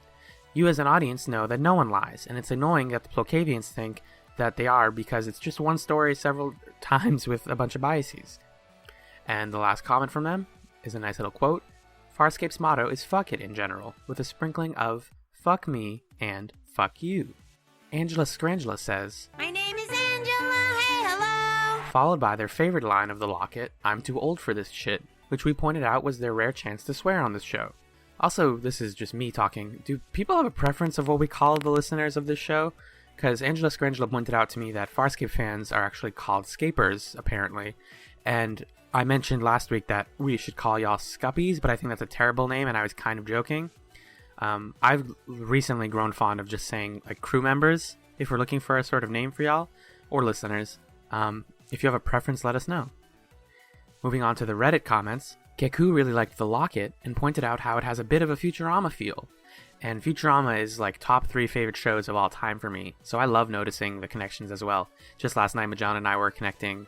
You as an audience know that no one lies, and it's annoying that the Plokavians think that they are because it's just one story several times with a bunch of biases. And the last comment from them is a nice little quote. Farscape's motto is fuck it in general, with a sprinkling of fuck me and fuck you. Angela Scrangela says, My name is Angela, hey hello! Followed by their favorite line of The Locket, I'm too old for this shit, which we pointed out was their rare chance to swear on this show. Also, this is just me talking. Do people have a preference of what we call the listeners of this show? Because Angela Scrangela pointed out to me that Farscape fans are actually called Scapers, apparently. And I mentioned last week that we should call y'all Scuppies, but I think that's a terrible name, and I was kind of joking. I've recently grown fond of just saying like crew members, if we're looking for a sort of name for y'all, or listeners. If you have a preference, let us know. Moving on to the Reddit comments, Keku really liked The Locket and pointed out how it has a bit of a Futurama feel. And Futurama is like top 3 favorite shows of all time for me, so I love noticing the connections as well. Just last night, Majan and I were connecting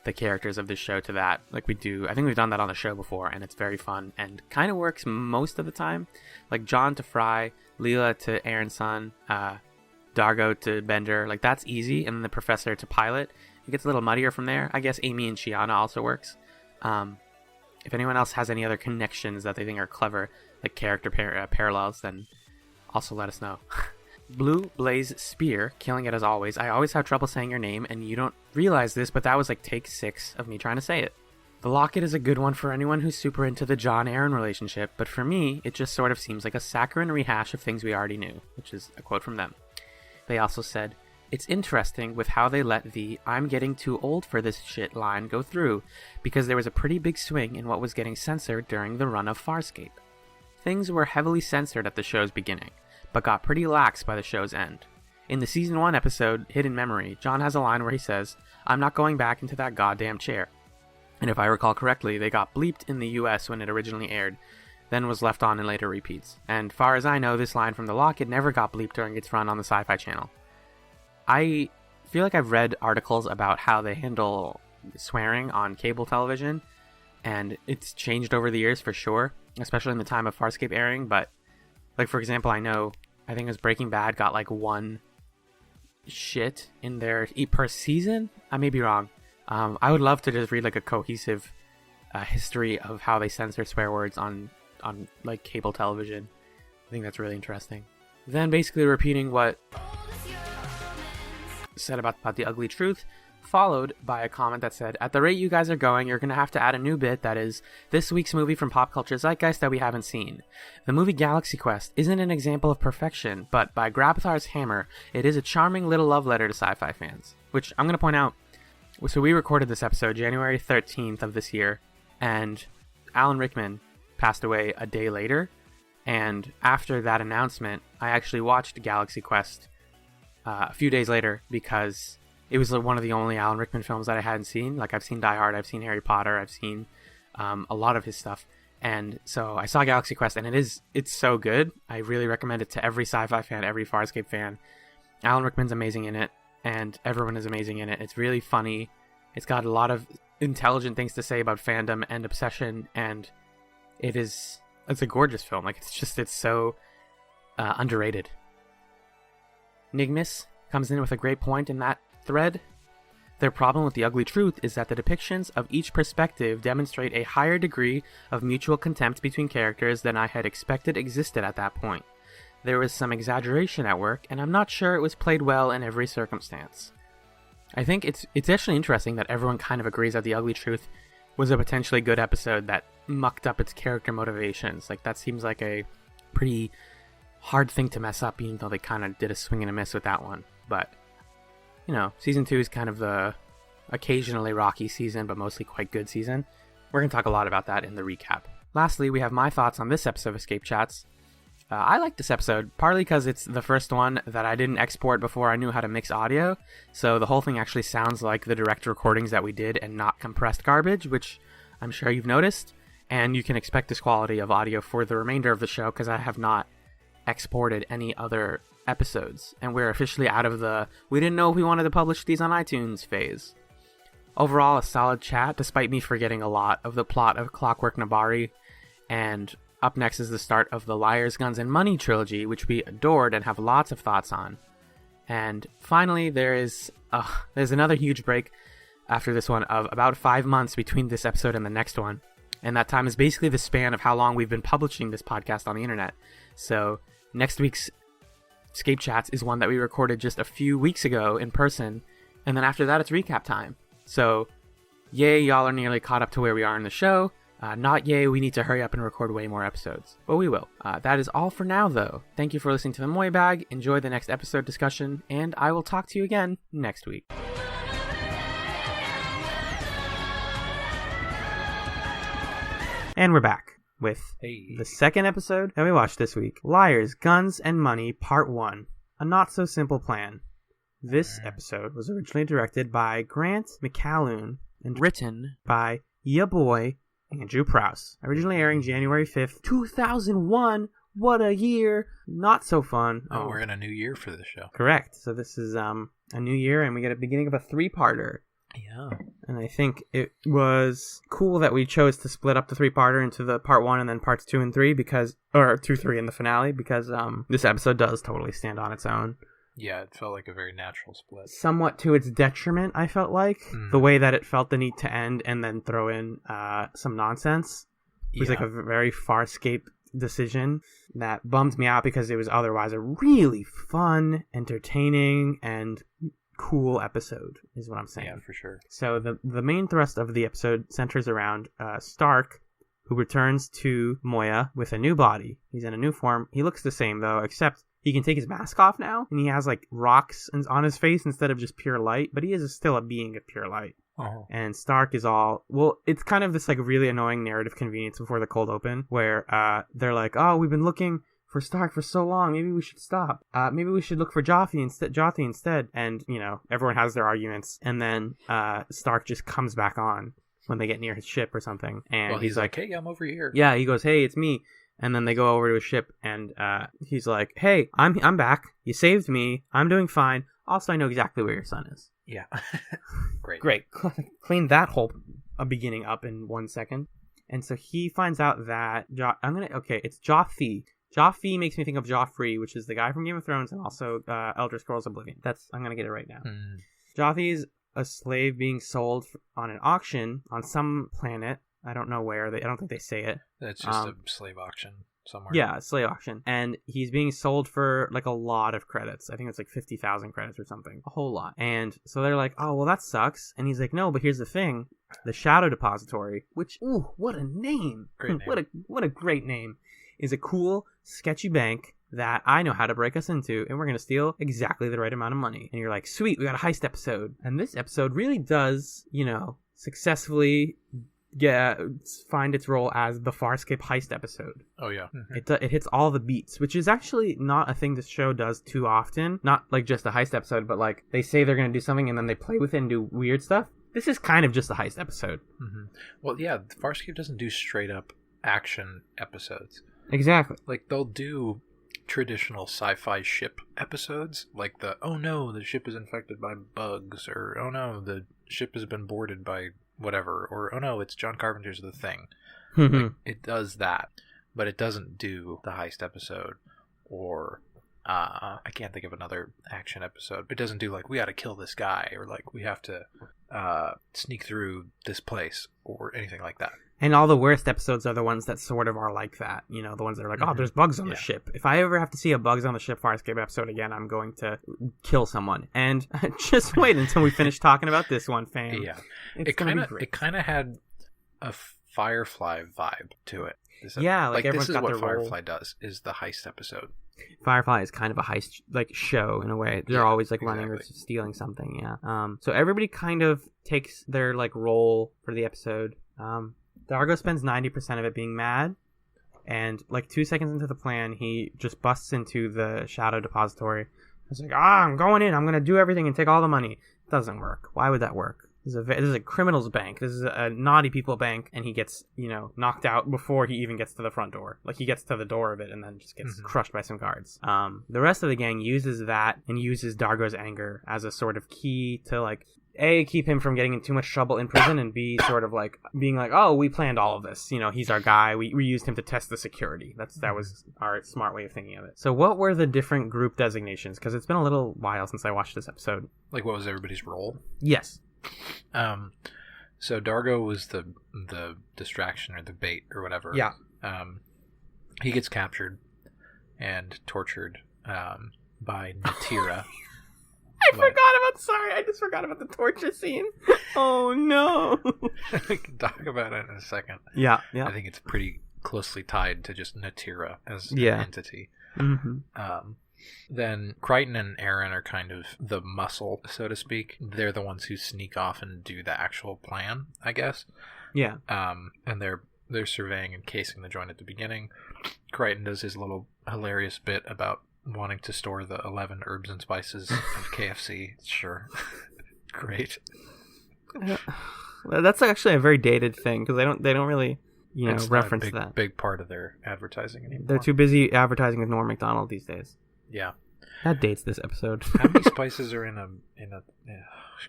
the characters of this show to that, like we do. I think we've done that on the show before, and it's very fun and kind of works most of the time. Like John to Fry, Leela to Aaron's son, Dargo to Bender, like that's easy, and then the Professor to Pilot. It gets a little muddier from there. I guess Amy and Shiana also works. If anyone else has any other connections that they think are clever, like character parallels, then also let us know. Blue Blaze Spear, killing it as always. I always have trouble saying your name, and you don't realize this, but that was like take 6 of me trying to say it. The Locket is a good one for anyone who's super into the John-Aaron relationship, but for me, it just sort of seems like a saccharine rehash of things we already knew, which is a quote from them. They also said, it's interesting with how they let the I'm getting too old for this shit line go through, because there was a pretty big swing in what was getting censored during the run of Farscape. Things were heavily censored at the show's beginning, but got pretty lax by the show's end. In the Season 1 episode, Hidden Memory, John has a line where he says, I'm not going back into that goddamn chair. And if I recall correctly, they got bleeped in the US when it originally aired, then was left on in later repeats. And far as I know, this line from The Locket never got bleeped during its run on the Sci-Fi Channel. I feel like I've read articles about how they handle swearing on cable television, and it's changed over the years for sure, especially in the time of Farscape airing, but like, for example, I think it was Breaking Bad got like 1 shit in their per season. I may be wrong. I would love to just read like a cohesive history of how they censor swear words on like cable television. I think that's really interesting. Then basically repeating what said about the ugly truth, followed by a comment that said, at the rate you guys are going, you're going to have to add a new bit that is this week's movie from pop culture zeitgeist that we haven't seen. The movie Galaxy Quest isn't an example of perfection, but by Grabthar's hammer, it is a charming little love letter to sci-fi fans. Which I'm going to point out, so we recorded this episode January 13th of this year, and Alan Rickman passed away a day later, and after that announcement, I actually watched Galaxy Quest a few days later, because it was one of the only Alan Rickman films that I hadn't seen. Like, I've seen Die Hard, I've seen Harry Potter, I've seen a lot of his stuff. And so I saw Galaxy Quest, and it's so good. I really recommend it to every sci-fi fan, every Farscape fan. Alan Rickman's amazing in it. and everyone is amazing in it. It's really funny. It's got a lot of intelligent things to say about fandom and obsession, and it's a gorgeous film. Like, it's so underrated. Nigmis comes in with a great point in that thread. Their problem with The Ugly Truth is that the depictions of each perspective demonstrate a higher degree of mutual contempt between characters than I had expected existed at that point. There was some exaggeration at work, and I'm not sure it was played well in every circumstance. I think it's actually interesting that everyone kind of agrees that The Ugly Truth was a potentially good episode that mucked up its character motivations. Like, that seems like a pretty hard thing to mess up, even though they kind of did a swing and a miss with that one. But, you know, season 2 is kind of the occasionally rocky season, but mostly quite good season. We're going to talk a lot about that in the recap. Lastly, we have my thoughts on this episode of ScapeChatz. I like this episode, partly because it's the first one that I didn't export before I knew how to mix audio, so the whole thing actually sounds like the direct recordings that we did and not compressed garbage, which I'm sure you've noticed, and you can expect this quality of audio for the remainder of the show because I have not exported any other episodes, and we're officially out of the we didn't know if we wanted to publish these on iTunes phase. Overall, a solid chat, despite me forgetting a lot of the plot of Clockwork Nebari, and up next is the start of the Liars, Guns, and Money trilogy, which we adored and have lots of thoughts on. And finally, there's another huge break after this one of about 5 months between this episode and the next one. And that time is basically the span of how long we've been publishing this podcast on the internet. So next week's ScapeChatz is one that we recorded just a few weeks ago in person. And then after that, it's recap time. So yay, y'all are nearly caught up to where we are in the show. Not yay, we need to hurry up and record way more episodes. But we will. That is all for now, though. Thank you for listening to the Moyabag. Enjoy the next episode discussion, and I will talk to you again next week. And we're back with the second episode that we watched this week. Liars, Guns, and Money, Part 1. A Not-So-Simple Plan. This episode was originally directed by Grant McCallum and written by ya boy Andrew Prouse. Originally airing January 5th, 2001. What a year. Not so fun. Oh, we're in a new year for this show. Correct. So this is a new year, and we get a beginning of a 3-parter. Yeah. And I think it was cool that we chose to split up the 3-parter into the part 1 and then parts 2 and 3 or 2, 3 in the finale, because this episode does totally stand on its own. Yeah, it felt like a very natural split. Somewhat to its detriment, I felt like. The way that it felt the need to end and then throw in some nonsense. It was like a very Farscape decision that bummed me out because it was otherwise a really fun, entertaining, and cool episode, is what I'm saying. Yeah, for sure. So the main thrust of the episode centers around Stark, who returns to Moya with a new body. He's in a new form. He looks the same, though, except he can take his mask off now, and he has like rocks on his face instead of just pure light, but he is still a being of pure light. Oh. And Stark is it's kind of this like really annoying narrative convenience before the cold open, where they're like, oh, we've been looking for Stark for so long, maybe we should stop. Maybe we should look for Joffrey instead. And, you know, everyone has their arguments, and then Stark just comes back on when they get near his ship or something. And he's like, hey, I'm over here. Yeah, he goes, hey, it's me. And then they go over to his ship, and he's like, hey, I'm back. You saved me. I'm doing fine. Also, I know exactly where your son is. Yeah. Great. Clean that whole beginning up in 1 second. And so he finds out that it's Joffrey. Joffrey makes me think of Joffrey, which is the guy from Game of Thrones and also Elder Scrolls Oblivion. I'm going to get it right now. Joffrey's a slave being sold on an auction on some planet. I don't know where. I don't think they say it. It's just a slave auction somewhere. Yeah, a slave auction. And he's being sold for like a lot of credits. I think it's like 50,000 credits or something. A whole lot. And so they're like, oh, well, that sucks. And he's like, no, but here's the thing. The Shadow Depository, which, ooh, what a name. Great name. What a great name. Is a cool, sketchy bank that I know how to break us into, and we're going to steal exactly the right amount of money. And you're like, sweet, we got a heist episode. And this episode really does, successfully find its role as the Farscape heist episode. Oh, yeah. It hits all the beats, which is actually not a thing this show does too often. Not like just a heist episode, but like they say they're going to do something and then they play with it and do weird stuff. This is kind of just a heist episode. Well, yeah, Farscape doesn't do straight up action episodes. Exactly. Like they'll do traditional sci-fi ship episodes, like the oh no, the ship is infected by bugs, or oh no, the ship has been boarded by whatever, or oh no, it's John Carpenter's The Thing. Like, it does that, but it doesn't do the heist episode, or I can't think of another action episode. It doesn't do like we got to kill this guy, or like we have to sneak through this place, or anything like that. And all the worst episodes are the ones that sort of are like that. You know, the ones that are like, oh, there's bugs on the ship. If I ever have to see a bugs on the ship Farscape episode again, I'm going to kill someone. And just wait until we finish talking about this one, fam. Yeah, It's gonna be great. it kind of had a Firefly vibe to it. Yeah, like everyone's this is got what their role. Firefly does, is the heist episode. Firefly is kind of a heist like show in a way. They're always like running or stealing something. Yeah. So everybody kind of takes their like role for the episode. Dargo spends 90% of it being mad, and like 2 seconds into the plan, he just busts into the Shadow Depository. He's like, I'm going in. I'm going to do everything and take all the money. It doesn't work. Why would that work? This is a criminal's bank. This is a naughty people bank, and he gets, knocked out before he even gets to the front door. Like, he gets to the door of it and then just gets crushed by some guards. The rest of the gang uses that and uses Dargo's anger as a sort of key to, like, A, keep him from getting in too much trouble in prison, and B, sort of like being like, oh, we planned all of this. He's our guy. We used him to test the security. That was our smart way of thinking of it. So what were the different group designations? Because it's been a little while since I watched this episode. Like, what was everybody's role? Yes. So Dargo was the distraction or the bait or whatever. Yeah. He gets captured and tortured by Natira. I just forgot about the torture scene. Oh no. We can talk about it in a second. Yeah. I think it's pretty closely tied to just Natira as an entity. Mm-hmm. Then Crichton and Aaron are kind of the muscle, so to speak. They're the ones who sneak off and do the actual plan, I guess. Yeah. And they're surveying and casing the joint at the beginning. Crichton does his little hilarious bit about wanting to store the 11 herbs and spices of KFC. Sure. Great. That's actually a very dated thing, because they don't really reference not a that. Big part of their advertising anymore. They're too busy advertising with Norm Macdonald these days. Yeah. That dates this episode. How many spices are in a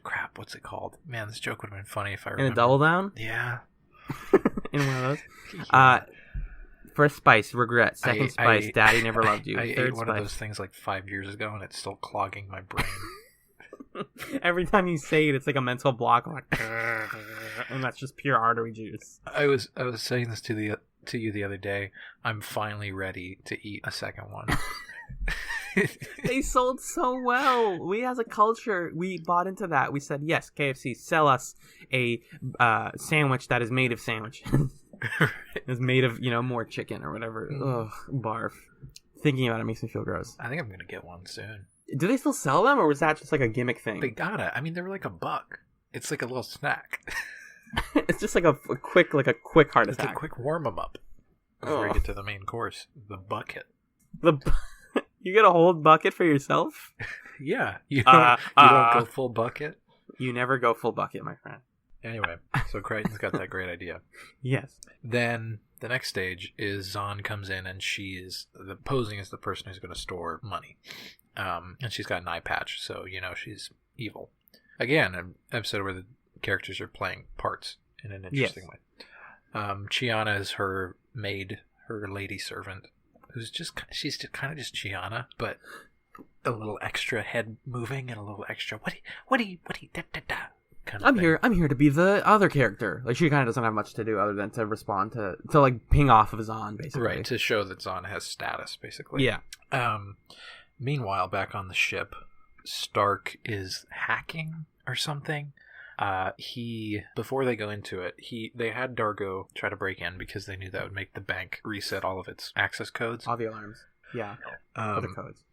crap, what's it called? Man, this joke would have been funny if I remember. In a double down? Yeah. In one of those? Yeah. First spice, regret. Second spice, daddy never loved you. I Third ate one spice. of those things like 5 years ago, and it's still clogging my brain. Every time you say it, it's like a mental block, like, and that's just pure artery juice. I was saying this to you the other day. I'm finally ready to eat a second one. They sold so well. We, as a culture, we bought into that. We said, yes, KFC, sell us a sandwich that is made of sandwiches. It's made of, more chicken or whatever. Ugh, barf. Thinking about it makes me feel gross. I think I'm going to get one soon. Do they still sell them, or was that just like a gimmick thing? They gotta. I mean, they were like $1. It's like a little snack. It's just like a quick heart It's attack. a quick warm-em-up before you get to the main course. The bucket. You get a whole bucket for yourself? Yeah. You don't go full bucket? You never go full bucket, my friend. Anyway, so Crichton's got that great idea. Yes. Then the next stage is Zahn comes in, and she is posing as the person who's going to store money. And she's got an eye patch, so she's evil. Again, an episode where the characters are playing parts in an interesting way. Chiana is her maid, her lady servant, she's kind of just Chiana, but a little extra head moving and a little extra what do you da da da kind of thing. I'm here to be the other character. Like, she kind of doesn't have much to do other than to respond to like ping off of Zahn, basically. Right, to show that Zahn has status, basically. Yeah. Meanwhile, back on the ship, Stark is hacking or something. Before they go into it, they had Dargo try to break in because they knew that would make the bank reset all of its access codes. All the alarms. Yeah. For the codes.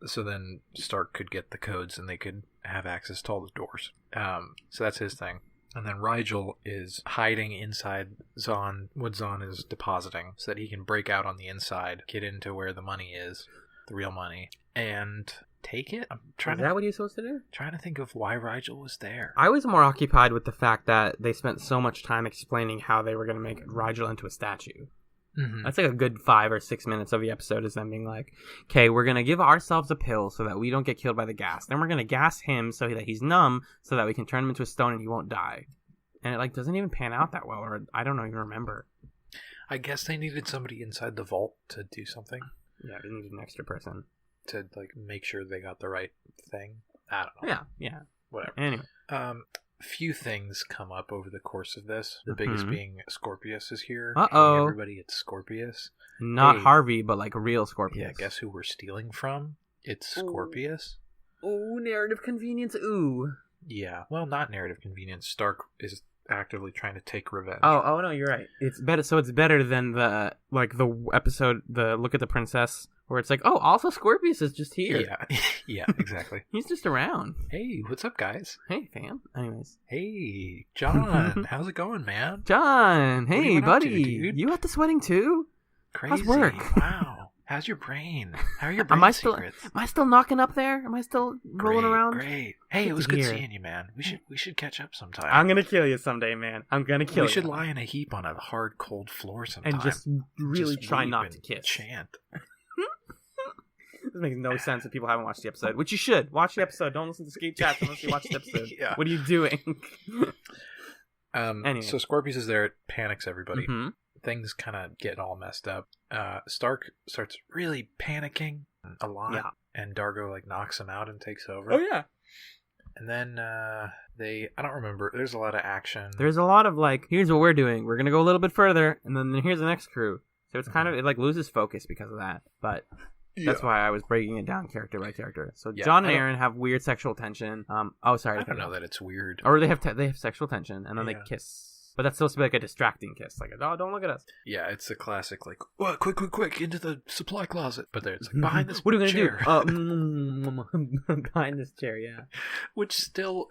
So then Stark could get the codes and they could have access to all the doors. So that's his thing. And then Rigel is hiding inside what Zahn is depositing, so that he can break out on the inside, get into where the money is, the real money, and take it. Is that what he's supposed to do? Trying to think of why Rigel was there. I was more occupied with the fact that they spent so much time explaining how they were going to make Rigel into a statue. Mm-hmm. That's like a good 5 or 6 minutes of the episode is them being like, okay, we're going to give ourselves a pill so that we don't get killed by the gas. Then we're going to gas him so that he's numb so that we can turn him into a stone and he won't die. And it like doesn't even pan out that well, or I don't even remember. I guess they needed somebody inside the vault to do something. Yeah, they needed an extra person. To like make sure they got the right thing. I don't know. Yeah. Whatever. Anyway. Few things come up over the course of this. The biggest being Scorpius is here. Uh-oh. Hey, everybody, it's Scorpius. Not Hey. Harvey, but like real Scorpius. Yeah, guess who we're stealing from? It's Scorpius. Ooh, narrative convenience, ooh. Yeah, well, not narrative convenience. Stark is actively trying to take revenge. Oh no, you're right. It's better. So it's better than the episode, the Look at the Princess, where it's like, oh, also Scorpius is just here. Yeah, exactly. He's just around. Hey, what's up, guys? Hey, fam. Anyways. Hey, John, how's it going, man? John, What have you hey, been up to, buddy. dude? You at the sweating too? Crazy. How's work? Wow. How's your brain? How are your brain Am I secrets? still knocking up there? Am I still rolling around? Great. Hey, Good it was to good hear. seeing you, man. We should catch up sometime. I'm gonna kill you someday, man. I'm gonna kill you. We should lie in a heap on a hard, cold floor sometime. and just really Just try weep not and to kiss. Chant. This makes no sense if people haven't watched the episode, which you should. Watch the episode. Don't listen to ScapeChatz unless you watch the episode. Yeah. What are you doing? Anyway. So Scorpius is there, it panics everybody. Mm-hmm. Things kind of get all messed up. Stark starts really panicking a lot, Yeah. and Dargo like knocks him out and takes over. Oh yeah. And then I don't remember. There's a lot of action. There's a lot of like, here's what we're doing. We're gonna go a little bit further, and then here's the next crew. So it's kind of it like loses focus because of that. But that's why I was breaking it down character by character. So Yeah, John I and don't- Aaron have weird sexual tension. I don't know that it's weird. Or they have sexual tension, and then they Yeah. kiss. But that's supposed to be like a distracting kiss, like oh, don't look at us. Yeah, it's the classic like, what? Quick, into the supply closet. But there, it's like behind this. What are we chair. gonna do? Behind this chair, yeah. Which still,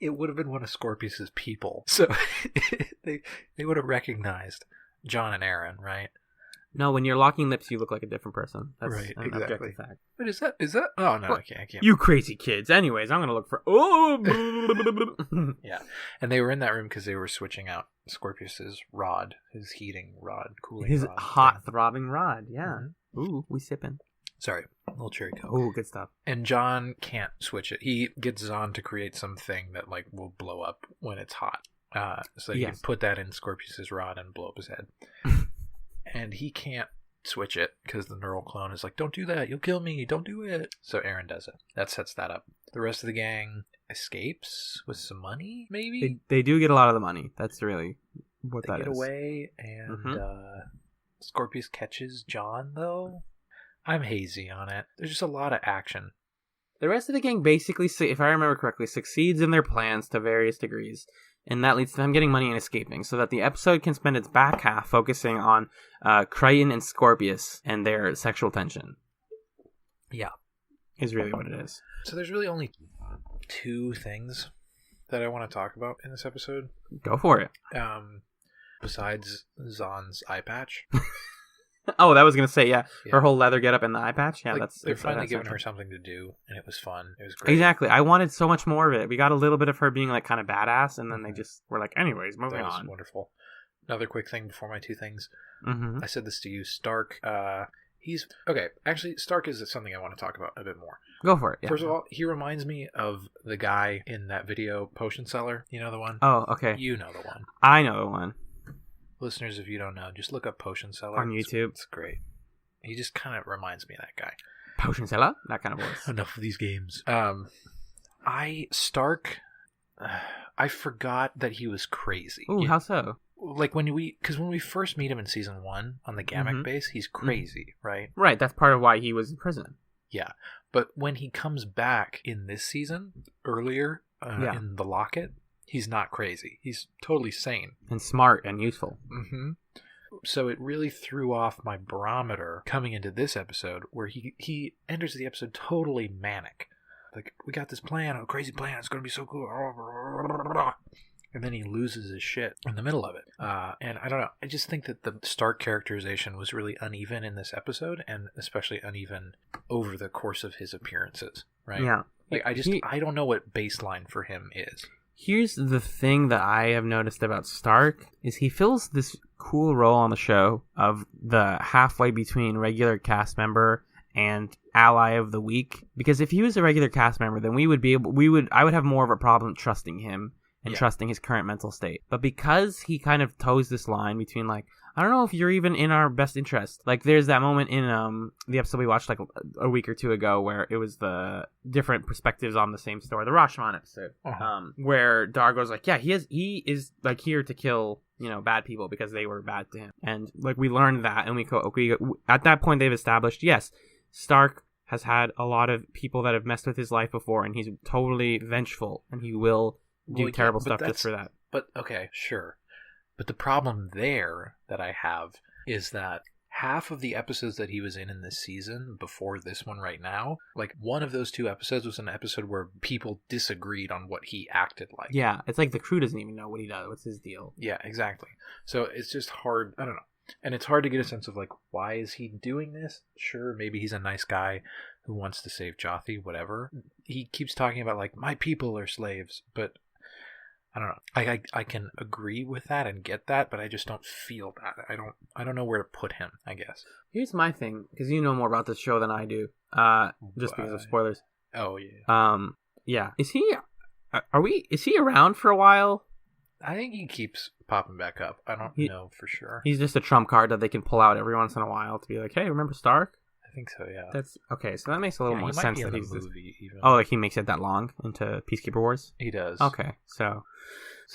it would have been one of Scorpius's people, so they would have recognized John and Aaron, right? No, when you're locking lips, you look like a different person. That's Right, an exactly. objective fact. But is that? Oh no, What? I can't. You crazy kids. Anyways, I'm gonna look for. Oh. Yeah, and they were in that room because they were switching out Scorpius's rod, his heating rod, cooling His rod. hot throbbing rod. Yeah. Mhm. Ooh, we sipping. Sorry, a little cherry coke. Ooh, good stuff. And John can't switch it. He gets Zahn to create something that like will blow up when it's hot, so that he can Yes. put that in Scorpius's rod and blow up his head. And he can't switch it because the neural clone is like, "Don't do that, you'll kill me. Don't do it." So Aaron does it. That sets that up. The rest of the gang escapes with some money, maybe. They do get a lot of the money. That's really what They that get is. away, and Scorpius catches John. Though I'm hazy on it. There's just a lot of action. The rest of the gang basically, if I remember correctly, succeeds in their plans to various degrees, and that leads to them getting money and escaping, so that the episode can spend its back half focusing on Crichton and Scorpius and their sexual tension. Yeah. Is really what it is. So there's really only two things that I want to talk about in this episode. Go for it. Besides Zahn's eye patch. Oh, that was gonna say, yeah. Yeah. Her whole leather get up in the eye patch. Yeah, Like, that's they're that's- finally that's giving her actually- something to do, and it was fun. It was great. Exactly. I wanted so much more of it. We got a little bit of her being like kind of badass, and then they just were like, anyways, moving That was on. wonderful. Another quick thing before my two things. Mm-hmm. I said this to you, Stark. He's okay. Actually, Stark is something I want to talk about a bit more. Go for it. Yeah. First of all, he reminds me of the guy in that video, Potion Seller. You know the one? Oh, okay. You know the one. I know the one. Listeners, if you don't know, just look up Potion Seller On YouTube. It's great. He just kind of reminds me of that guy. Potion seller, that kind of voice. Enough of these games. Stark. I forgot that he was crazy. Ooh, how so? Like when we first meet him in season 1 on the Gamma Mhm. base, he's crazy, right? Right, that's part of why he was in prison. Yeah, but when he comes back in this season, earlier in the Locket, he's not crazy. He's totally sane And smart and useful. Mm-hmm. So it really threw off my barometer coming into this episode, where he enters the episode totally manic. Like, we got this plan, a crazy plan, it's going to be so cool. And then he loses his shit in the middle of it. And I don't know, I just think that the Stark characterization was really uneven in this episode, and especially uneven over the course of his appearances, right? Yeah. Like, I don't know what baseline for him is. Here's the thing that I have noticed about Stark is he feels this cool role on the show of the halfway between regular cast member and ally of the week. Because if he was a regular cast member, then I would have more of a problem trusting him and trusting his current mental state. But because he kind of toes this line between like, I don't know if you're even in our best interest. Like there's that moment in the episode we watched like a week or two ago where it was the different perspectives on the same story, the Rashomon episode, where Dargo's like, yeah, he is like here to kill, bad people because they were bad to him. And like we learned that, and we at that point they've established, yes, Stark has had a lot of people that have messed with his life before, and he's totally vengeful, and he will do terrible stuff just for that. But okay, sure. But the problem there that I have is that half of the episodes that he was in this season before this one right now, like one of those 2 episodes was an episode where people disagreed on what he acted like. Yeah, it's like the crew doesn't even know what he does. What's his deal? Yeah, exactly. So it's just hard. I don't know. And it's hard to get a sense of like, why is he doing this? Sure, maybe he's a nice guy who wants to save Jothi, whatever. He keeps talking about like, my people are slaves, but I don't know. I can agree with that and get that, but I just don't feel that. I don't know where to put him, I guess. Here's my thing, because you know more about this show than I do. Just because of spoilers. Oh yeah. Yeah. Is he around for a while? I think he keeps popping back up. I don't know for sure. He's just a trump card that they can pull out every once in a while to be like, hey, remember Stark? I think so, yeah. That's okay. So that makes a little more sense. He might that be in he's the movie even. Oh, like he makes it that long into Peacekeeper Wars? He does. Okay, so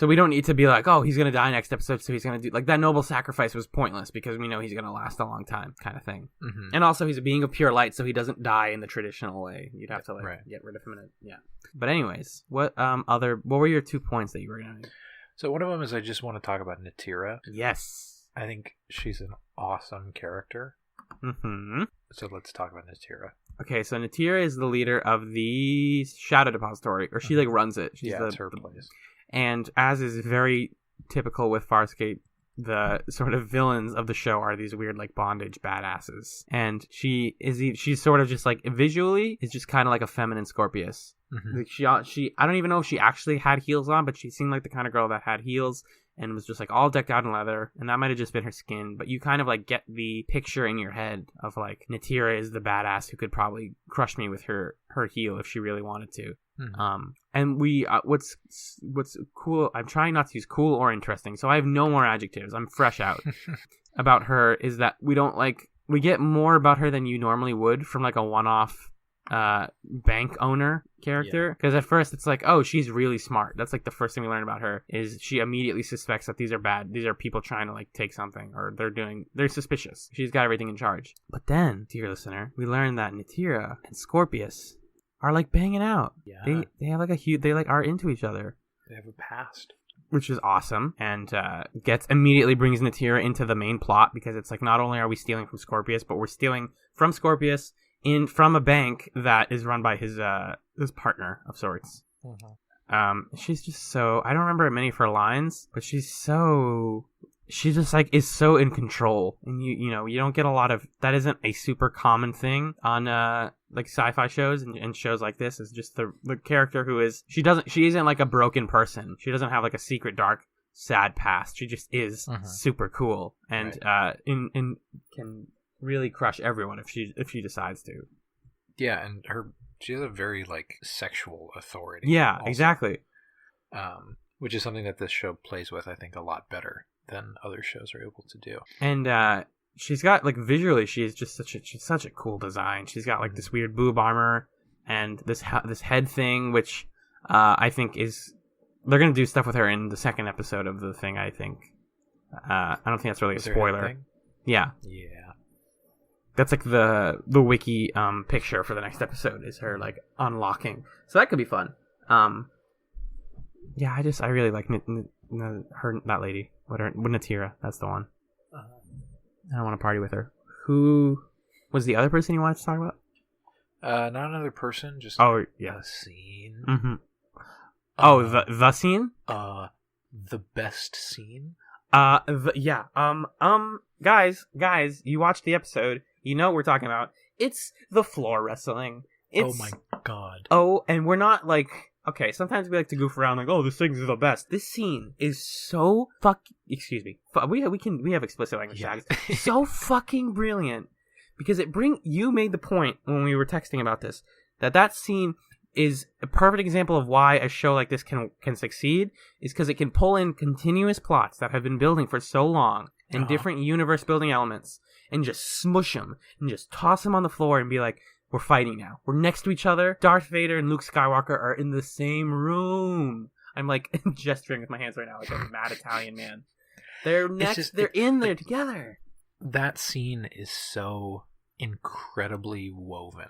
we don't need to be like, oh, he's gonna die next episode, so he's gonna do like that noble sacrifice was pointless because we know he's gonna last a long time, kind of thing. Mm-hmm. And also, he's a being of pure light, so he doesn't die in the traditional way. You'd have to get rid of him in it. Yeah. But anyways, what were your 2 points that you were gonna make? So one of them is I just want to talk about Natira. Yes. I think she's an awesome character. Mm-hmm. So let's talk about Natira. Okay, so Natira is the leader of the Shadow Depository, or she like runs it. It's her place. And as is very typical with Farscape, the sort of villains of the show are these weird like bondage badasses. And she's sort of just like visually is just kind of like a feminine Scorpius. Mm-hmm. Like she I don't even know if she actually had heels on, but she seemed like the kind of girl that had heels and was just like all decked out in leather, and that might have just been her skin, but you kind of like get the picture in your head of like Natira is the badass who could probably crush me with her heel if she really wanted to. Mm-hmm. And we what's cool, I'm trying not to use cool or interesting, so I have no more adjectives, I'm fresh out about her, is that we get more about her than you normally would from like a one-off bank owner character, because at first it's like, oh, she's really smart. That's like the first thing we learn about her, is she immediately suspects that these are people trying to like take something, or they're suspicious. She's got everything in charge. But then, dear listener, we learn that Natira and Scorpius are like banging out. Yeah. They have like they like are into each other. They have a past, which is awesome, and immediately brings Natira into the main plot, because it's like, not only are we stealing from Scorpius, but we're stealing from Scorpius from a bank that is run by his partner of sorts. Mm-hmm. She's just so, I don't remember many of her lines, but she just like is so in control, and you don't get a lot of that. Isn't a super common thing on like sci-fi shows and shows like this. Is just the character who is, she isn't like a broken person. She doesn't have like a secret dark sad past. She just is super cool, and in can really crush everyone if she decides to. Yeah, and she has a very like sexual authority. Yeah, also. Exactly. Which is something that this show plays with, I think, a lot better than other shows are able to do. And she's got like visually, she's such a cool design. She's got like this weird boob armor and this head thing, which I think they're gonna do stuff with her in the second episode of the thing. I think. I don't think that's really a spoiler. Yeah. Yeah. That's like the wiki picture for the next episode is her like unlocking, so that could be fun. Yeah, I really like that lady. Natira, that's the one. I want to party with her. Who was the other person you wanted to talk about? Not another person, just a scene. Mm-hmm. The scene. The best scene. Guys, you watched the episode. You know what we're talking about. It's the floor wrestling. Oh my god. Oh, and we're not like, okay, sometimes we like to goof around like, oh, this thing's the best. This scene is so excuse me. We have explicit language tags. So fucking brilliant, because you made the point when we were texting about this that scene is a perfect example of why a show like this can succeed, is because it can pull in continuous plots that have been building for so long and different universe building elements and just smush them and just toss them on the floor and be like, we're fighting now. We're next to each other. Darth Vader and Luke Skywalker are in the same room. I'm like gesturing with my hands right now like a mad Italian man. They're in there together. That scene is so incredibly woven.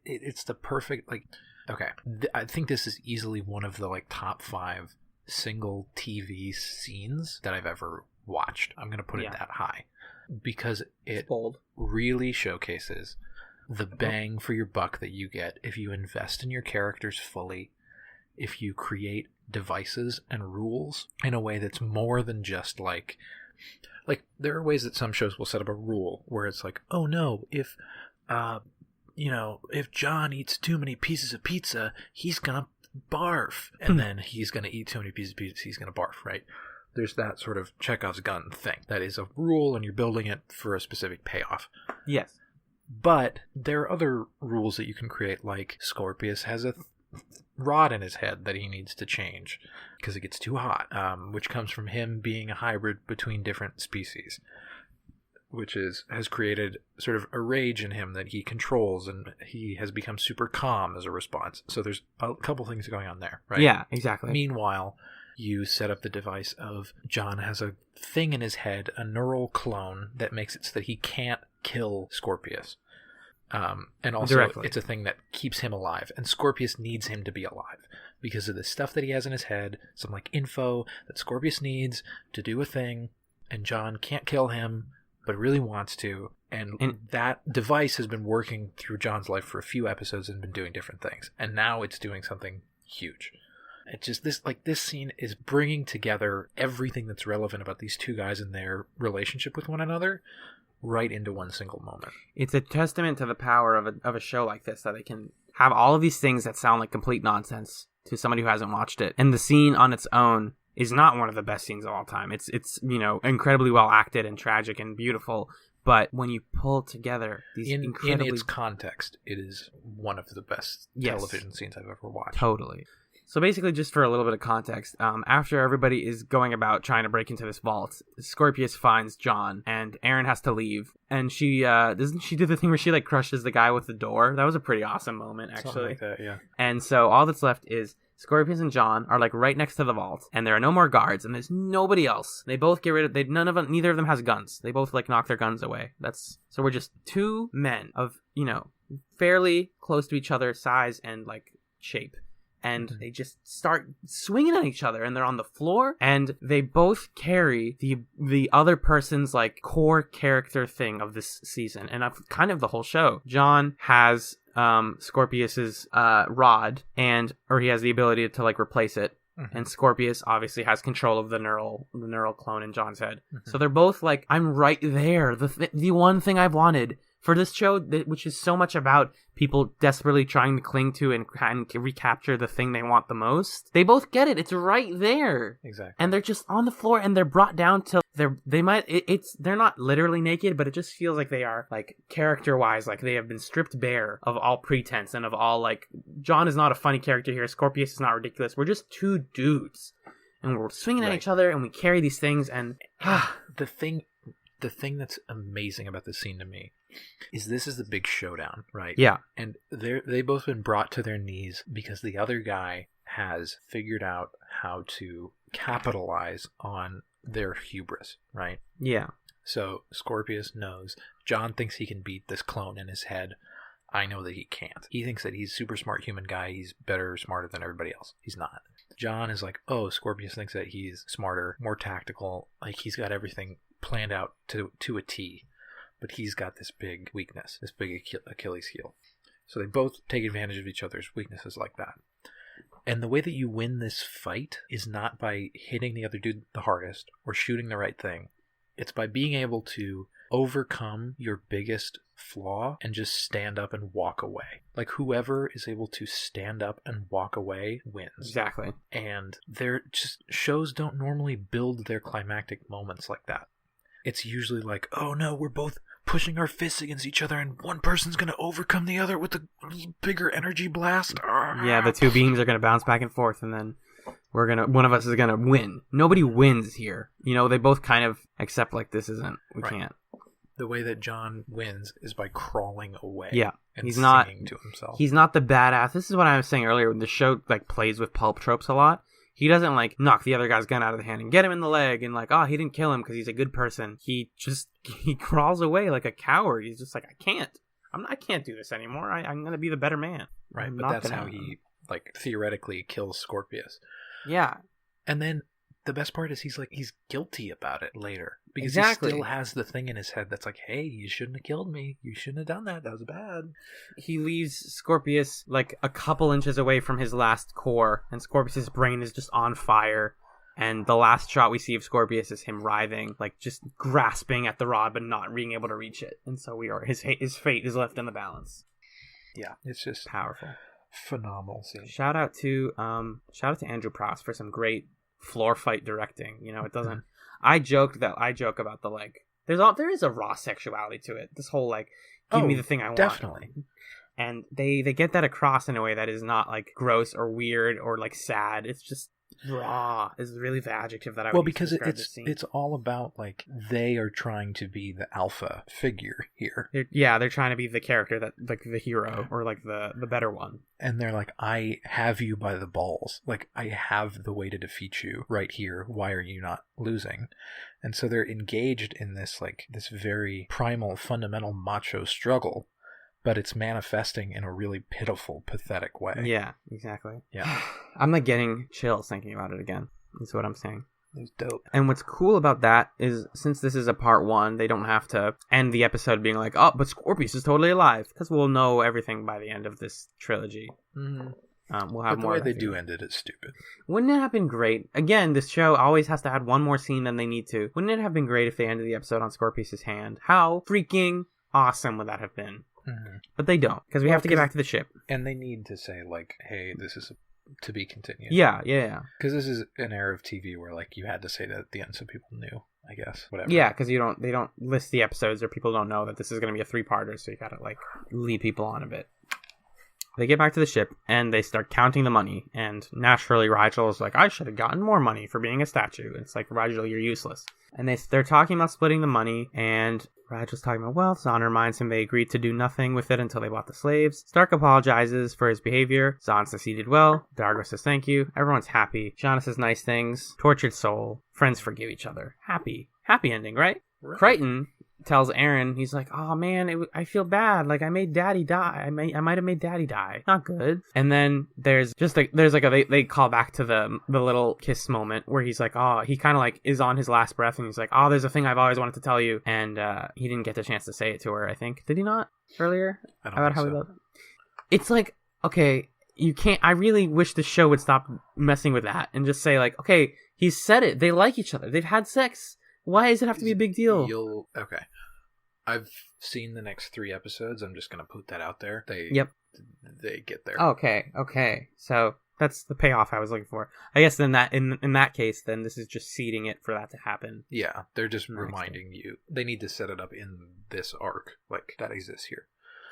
It's the perfect, like, okay, I think this is easily one of the like top 5 single TV scenes that I've ever watched. I'm going to put it that high because it really showcases the bang for your buck that you get if you invest in your characters fully, if you create devices and rules in a way that's more than just like there are ways that some shows will set up a rule where it's like, oh no, if John eats too many pieces of pizza, he's gonna barf, and then he's gonna eat too many pieces of pizza, he's gonna barf, right? There's that sort of Chekhov's gun thing that is a rule, and you're building it for a specific payoff. Yes. But there are other rules that you can create, like Scorpius has a rod in his head that he needs to change because it gets too hot, which comes from him being a hybrid between different species, which has created sort of a rage in him that he controls, and he has become super calm as a response. So there's a couple things going on there, right? Yeah, exactly. Meanwhile, you set up the device of John has a thing in his head, a neural clone that makes it so that he can't kill Scorpius. And also Directly. It's a thing that keeps him alive, and Scorpius needs him to be alive because of the stuff that he has in his head, some like info that Scorpius needs to do a thing, and John can't kill him but really wants to, and that device has been working through John's life for a few episodes and been doing different things, and now it's doing something huge. It's just this scene is bringing together everything that's relevant about these two guys and their relationship with one another right into one single moment. It's a testament to the power of a show like this, that they can have all of these things that sound like complete nonsense to somebody who hasn't watched it, and the scene on its own is not one of the best scenes of all time. It's incredibly well acted and tragic and beautiful, but when you pull together these in its context, it is one of the best television scenes I've ever watched. Totally. So basically, just for a little bit of context, after everybody is going about trying to break into this vault, Scorpius finds John, and Aaron has to leave. And she doesn't she do the thing where she like crushes the guy with the door? That was a pretty awesome moment, actually. Something like that, yeah. And so all that's left is Scorpius and John are like right next to the vault, and there are no more guards, and there's nobody else. They both get rid of neither of them has guns. They both like knock their guns away. So we're just two men of fairly close to each other size and like shape. And they just start swinging at each other, and they're on the floor, and they both carry the other person's like core character thing of this season, and of kind of the whole show. John has Scorpius's rod, or he has the ability to like replace it. Mm-hmm. And Scorpius obviously has control of the neural clone in John's head. Mm-hmm. So they're both like, I'm right there. The one thing I've wanted for this show, which is so much about people desperately trying to cling to and recapture the thing they want the most. They both get it. It's right there. Exactly. And they're just on the floor, and they're brought down to they're not literally naked, but it just feels like they are, like, character-wise, like they have been stripped bare of all pretense and of all, like, John is not a funny character here. Scorpius is not ridiculous. We're just two dudes, and we're swinging at each other, and we carry these things, and the thing that's amazing about this scene to me is this is the big showdown, right? Yeah. And they've both been brought to their knees because the other guy has figured out how to capitalize on their hubris, right? Yeah. So Scorpius knows John thinks he can beat this clone in his head. I know that he can't. He thinks that he's a super smart human guy. He's smarter than everybody else. He's not. John is like, oh, Scorpius thinks that he's smarter, more tactical. Like, he's got everything planned out to a T. But he's got this big weakness, this big Achilles heel. So they both take advantage of each other's weaknesses like that. And the way that you win this fight is not by hitting the other dude the hardest or shooting the right thing. It's by being able to overcome your biggest flaw and just stand up and walk away. Like, whoever is able to stand up and walk away wins. Exactly. And they're just, shows don't normally build their climactic moments like that. It's usually like, oh no, we're both pushing our fists against each other and one person's going to overcome the other with a bigger energy blast. Yeah, the two beams are going to bounce back and forth, and then one of us is going to win. Nobody wins here. You know, they both kind of accept, like, we Right. can't. The way that John wins is by crawling away. Yeah. And He's not singing to himself. He's not the badass. This is what I was saying earlier. The show, like, plays with pulp tropes a lot. He doesn't, like, knock the other guy's gun out of the hand and get him in the leg and, like, oh, he didn't kill him because he's a good person. He crawls away like a coward. He's just like, I can't do this anymore. I'm going to be the better man. Right, I'm but not that's gonna- how he, like, theoretically kills Scorpius. Yeah. And then the best part is he's guilty about it later. Because Exactly. he still has the thing in his head that's like, hey, you shouldn't have killed me. You shouldn't have done that. That was bad. He leaves Scorpius, like, a couple inches away from his last core, and Scorpius's brain is just on fire. And the last shot we see of Scorpius is him writhing, like, just grasping at the rod but not being able to reach it. And so his fate is left in the balance. Yeah, it's just Powerful. phenomenal scene. Shout out to Andrew Pross for some great floor fight directing. You know, it doesn't. I joke about the, like, there is a raw sexuality to it. This whole, like, give me the thing I want. Definitely. And they get that across in a way that is not, like, gross or weird or, like, sad. It's just raw is really the adjective that I would use to because describe this scene. it's all about, like, they are trying to be the alpha figure here. They're trying to be the character that, like, the hero or, like, the better one. And they're like, I have you by the balls. Like, I have the way to defeat you right here. Why are you not losing? And so they're engaged in this, like, this very primal, fundamental macho struggle, but it's manifesting in a really pitiful, pathetic way. Yeah, exactly. Yeah. I'm, like, getting chills thinking about it again. That's what I'm saying. It's dope. And what's cool about that is, since this is a part one, they don't have to end the episode being like, oh, but Scorpius is totally alive, because we'll know everything by the end of this trilogy. Mm-hmm. We'll have But the more. way of they that do figure. end it is stupid. Wouldn't it have been great? Again, this show always has to add one more scene than they need to. Wouldn't it have been great if they ended the episode on Scorpius' hand? How freaking awesome would that have been? Mm-hmm. But they don't, because we have to get back to the ship. And they need to say, like, hey, this is to be continued. Yeah. Because this is an era of TV where, like, you had to say that at the end so people knew, I guess. Whatever. Yeah, because they don't list the episodes, or people don't know that this is going to be a 3-parter, so you gotta, like, lead people on a bit. They get back to the ship, and they start counting the money, and naturally Rigel is like, I should have gotten more money for being a statue. It's like, Rigel, you're useless. And they're talking about splitting the money, and Rigel's talking about wealth. Zahn reminds him they agreed to do nothing with it until they bought the slaves. Stark apologizes for his behavior. Zahn says he did well. Dargo says thank you. Everyone's happy. Shauna says nice things. Tortured soul. Friends forgive each other. Happy ending, right? Crichton tells Aaron, he's like, oh man, I feel bad. Like, I made Daddy die. I might have made Daddy die. Not good. And then they call back to the little kiss moment where he's like, oh, he kind of, like, is on his last breath, and he's like, oh, there's a thing I've always wanted to tell you. And he didn't get the chance to say it to her, I think. Did he not earlier? I don't think so. It's like, okay, you can't. I really wish the show would stop messing with that and just say, like, okay, he said it. They like each other. They've had sex. Why does it have to be a big deal? Okay. I've seen the next 3 episodes. I'm just going to put that out there. They get there. Okay. So that's the payoff I was looking for. I guess then that in that case, then this is just seeding it for that to happen. Yeah, they're just reminding you. They need to set it up in this arc, like, that exists here.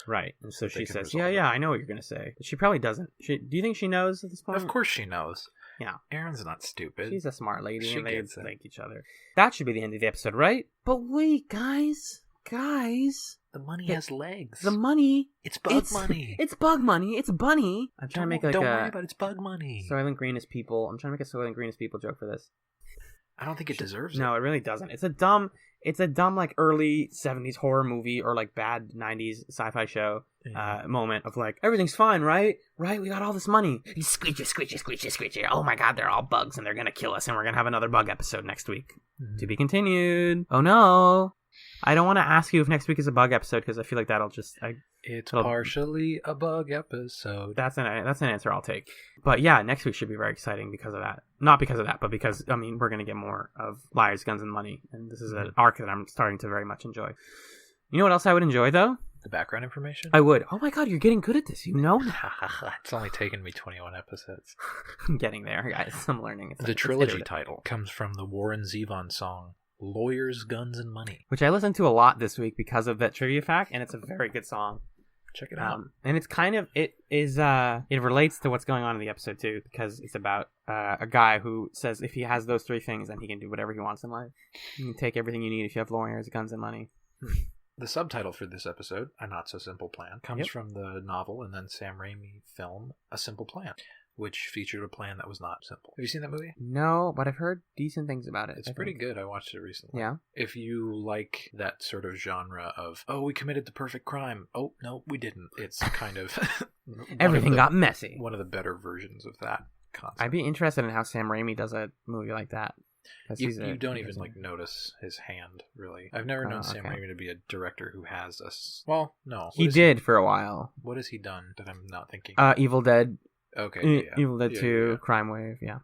Right. And so she says, resolve it. I know what you're going to say. She probably doesn't. Do you think she knows at this point? Of course she knows. Yeah. Aaron's not stupid. She's a smart lady, She and they gets it. like each other. That should be the end of the episode, right? But wait, guys. The money has legs. The money. It's bug money. It's bug money. It's bunny. I'm trying to make, like, don't worry about it. It's bug money. Soylent Green is people. I'm trying to make a Soylent Green is people joke for this. I don't think it deserves No, it really doesn't. It's a dumb, like, early 70s horror movie or, like, bad 90s sci-fi show moment of, like, everything's fine, right? Right? We got all this money. Screechy. Oh my god, they're all bugs and they're gonna kill us, and we're gonna have another bug episode next week. Mm-hmm. To be continued. Oh no. I don't want to ask you if next week is a bug episode because I feel like that'll just... It's partially a bug episode. That's an answer I'll take. But yeah, next week should be very exciting because of that. Not because of that, but because, I mean, we're going to get more of Liars, Guns, and Money. And this is an arc that I'm starting to very much enjoy. You know what else I would enjoy, though? The background information? I would. Oh my god, you're getting good at this. You know? It's only taken me 21 episodes. I'm getting there, guys. I'm learning. The trilogy title comes from the Warren Zevon song, Lawyers, Guns, and Money. Which I listened to a lot this week because of that trivia fact, and it's a very good song. Check it out. And it's kind of, it relates to what's going on in the episode too, because it's about a guy who says if he has those three things, then he can do whatever he wants in life. You can take everything you need if you have lawyers, guns, and money. The subtitle for this episode, A Not So Simple Plan, comes from the novel and then Sam Raimi film, A Simple Plan, which featured a plan that was not simple. Have you seen that movie? No, but I've heard decent things about it. It's pretty good. I watched it recently. Yeah? If you like that sort of genre of, oh, we committed the perfect crime. Oh, no, we didn't. It's kind of... Everything got messy. One of the better versions of that concept. I'd be interested in how Sam Raimi does a movie like that. You don't even notice his hand, really. I've never known Sam Raimi to be a director who has a... Well, no. He did for a while. What has he done that I'm not thinking? Evil Dead. Okay, yeah. Evil Dead 2, Crime Wave, yeah.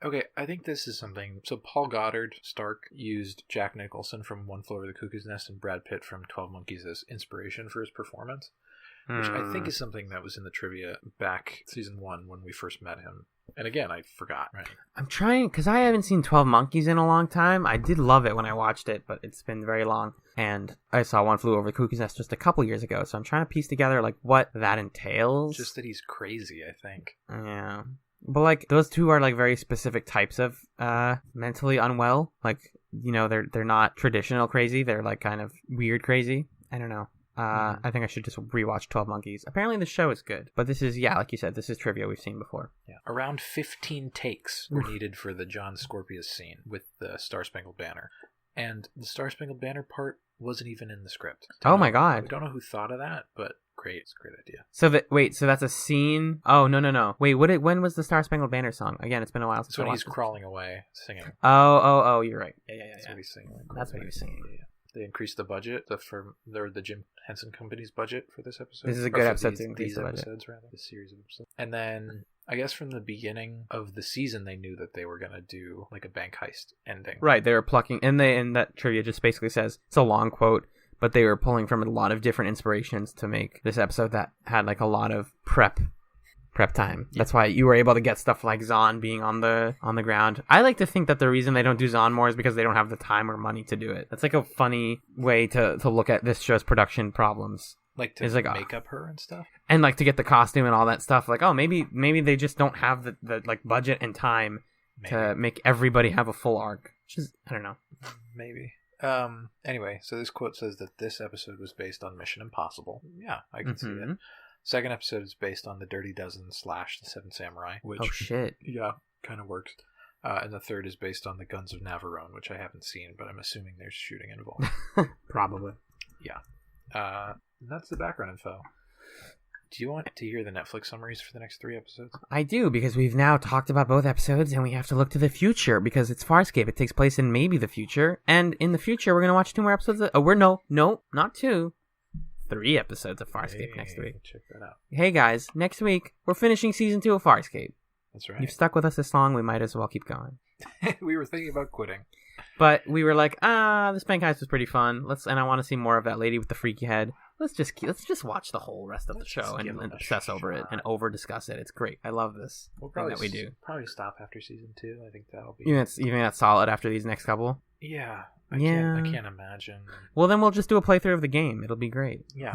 Okay, I think this is something... So Paul Goddard, Stark, used Jack Nicholson from One Flew Over the Cuckoo's Nest and Brad Pitt from 12 Monkeys as inspiration for his performance, which I think is something that was in the trivia back season 1 when we first met him. And again, I forgot. Right? I'm trying, because I haven't seen 12 Monkeys in a long time. I did love it when I watched it, but it's been very long. And I saw One Flew Over the Cuckoo's Nest just a couple years ago, so I'm trying to piece together like what that entails. Just that he's crazy, I think. Yeah. But like those two are like very specific types of mentally unwell. Like, you know, they're not traditional crazy. They're like kind of weird crazy. I don't know. I think I should just rewatch 12 Monkeys. Apparently the show is good. But this is, yeah, like you said, this is trivia we've seen before. Yeah. Around 15 takes were needed for the John Scorpius scene with the Star Spangled Banner. And the Star Spangled Banner part wasn't even in the script. My god. I don't know who thought of that, but great. It's a great idea. So that's a scene. Oh, no. Wait, when was the Star Spangled Banner song? Again, it's been a while since I watched. It's when he's crawling away singing. Oh, you're right. Yeah. That's what he's singing. That's what he was singing. Yeah. They increased the budget, the Jim Henson Company's budget for this episode. This is a good episode to increase these the budget. Episodes, rather. This series of episodes. And then, I guess from the beginning of the season, they knew that they were going to do like a bank heist ending. Right, they were plucking, and that trivia just basically says, it's a long quote, but they were pulling from a lot of different inspirations to make this episode that had like a lot of prep time. Yeah. That's why you were able to get stuff like Zahn being on the ground. I like to think that the reason they don't do Zahn more is because they don't have the time or money to do it. That's like a funny way to look at this show's production problems. Like to make up her and stuff? And like to get the costume and all that stuff. Like, oh, maybe they just don't have the like budget and time to make everybody have a full arc. Which is, I don't know. Maybe. Anyway, so this quote says that this episode was based on Mission Impossible. Yeah, I can see it. Second episode is based on The Dirty Dozen / The Seven Samurai, which... Oh, shit. Yeah, kind of works. And the third is based on The Guns of Navarone, which I haven't seen, but I'm assuming there's shooting involved. Probably. Yeah. That's the background info. Do you want to hear the Netflix summaries for the next 3 episodes? I do, because we've now talked about both episodes, and we have to look to the future, because it's Farscape. It takes place in maybe the future, and in the future, we're going to watch 2 more episodes. No, not 2. 3 episodes of Farscape next week. Check that out. Hey guys, next week we're finishing season 2 of Farscape. That's right. You've stuck with us this long, we might as well keep going. We were thinking about quitting, but we were like, this bank heist was pretty fun. And I want to see more of that lady with the freaky head. Let's just watch the whole rest of the show and obsess over it and over discuss it. It's great. I love this. We'll probably that we do. Probably stop after season 2. I think that'll be. You think that's solid after these next couple? Yeah. I can't imagine. Well, then we'll just do a playthrough of the game. It'll be great. Yeah.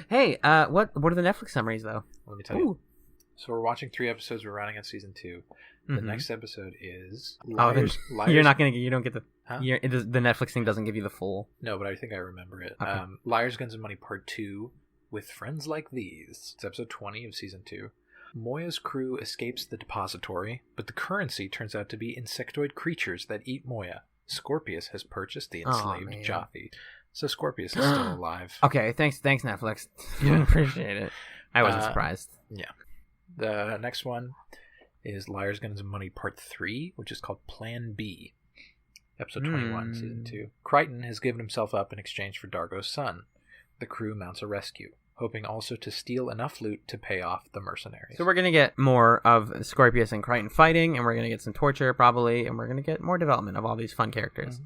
Hey, what are the Netflix summaries though? Let me tell you. So we're watching 3 episodes. We're rounding out season 2. The next episode is Liars. You don't get the. Huh? The Netflix thing doesn't give you the full. No, but I think I remember it. Okay. Liars, Guns, and Money Part 2 with Friends Like These. It's episode 20 of season 2. Moya's crew escapes the depository, but the currency turns out to be insectoid creatures that eat Moya. Scorpius has purchased the enslaved Jaffe. So Scorpius is still alive. Okay, thanks Netflix. Yeah. Appreciate it. I wasn't surprised. Yeah. The next one is Liars, Guns, and Money Part 3, which is called Plan B. Episode 21, Season 2. Crichton has given himself up in exchange for Dargo's son. The crew mounts a rescue, hoping also to steal enough loot to pay off the mercenaries. So we're going to get more of Scorpius and Crichton fighting, and we're going to get some torture, probably, and we're going to get more development of all these fun characters.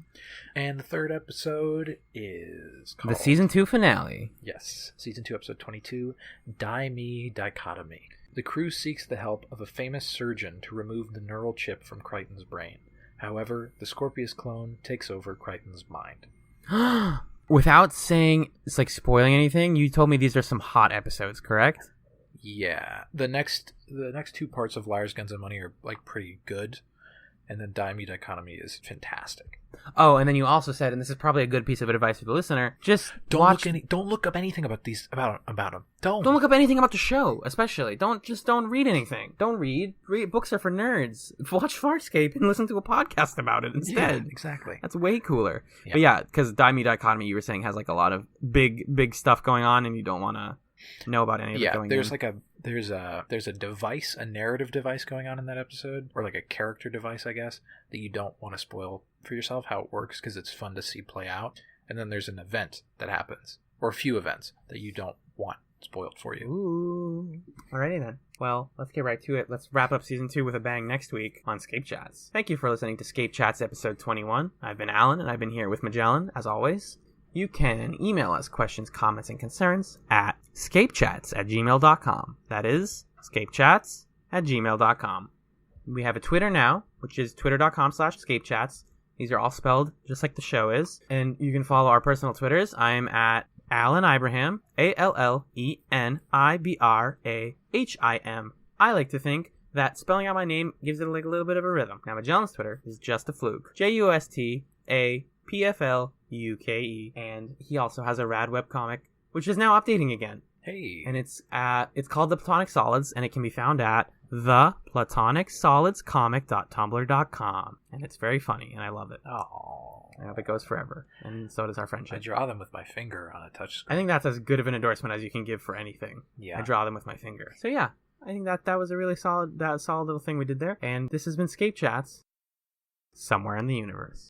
And the third episode is called... The Season 2 finale. Yes. Season 2, Episode 22, Die Me Dichotomy. The crew seeks the help of a famous surgeon to remove the neural chip from Crichton's brain. However, the Scorpius clone takes over Crichton's mind. Without saying, it's like spoiling anything, you told me these are some hot episodes, correct? Yeah. The next 2 parts of Liars, Guns, and Money are like pretty good. And then Die Me Dichotomy is fantastic. Oh, and then you also said, and this is probably a good piece of advice for the listener, just don't look up anything about them. Don't look up anything about the show, especially. Don't read anything. Don't read. Books are for nerds. Watch Farscape and listen to a podcast about it instead. Yeah, exactly. That's way cooler. Yeah. But yeah, because Die Me Dichotomy, you were saying, has like a lot of big stuff going on, and you don't want to know about any of it going there's in. there's a device, a narrative device going on in that episode, or like a character device, I guess, that you don't want to spoil for yourself how it works, because it's fun to see play out. And then there's an event that happens, or a few events that you don't want spoiled for you. Ooh. Alrighty then. Well, let's get right to it. Let's wrap up Season 2 with a bang next week on ScapeChatz. Thank you for listening to ScapeChatz episode 21. I've been Alan, and I've been here with Magellan, as always. You can email us questions, comments, and concerns at scapechats@gmail.com. That is, scapechats@gmail.com. We have a Twitter now, which is twitter.com/scapechats. These are all spelled just like the show is. And you can follow our personal Twitters. I'm at Alan Ibrahim, ALLENIBRAHIM. I like to think that spelling out my name gives it like a little bit of a rhythm. Now, Magellan's Twitter is just a fluke. JUSTAPFLUKE, and he also has a rad webcomic, which is now updating again. Hey. And it's called The Platonic Solids, and it can be found at theplatonicsolidscomic.tumblr.com. And it's very funny, and I love it. Oh. I hope it goes forever, and so does our I friendship. draw them with my finger on a touch screen. I think that's as good of an endorsement as you can give for anything. Yeah. I draw them with my finger. So yeah, I think that was a really solid little thing we did there. And this has been ScapeChatz, somewhere in the universe.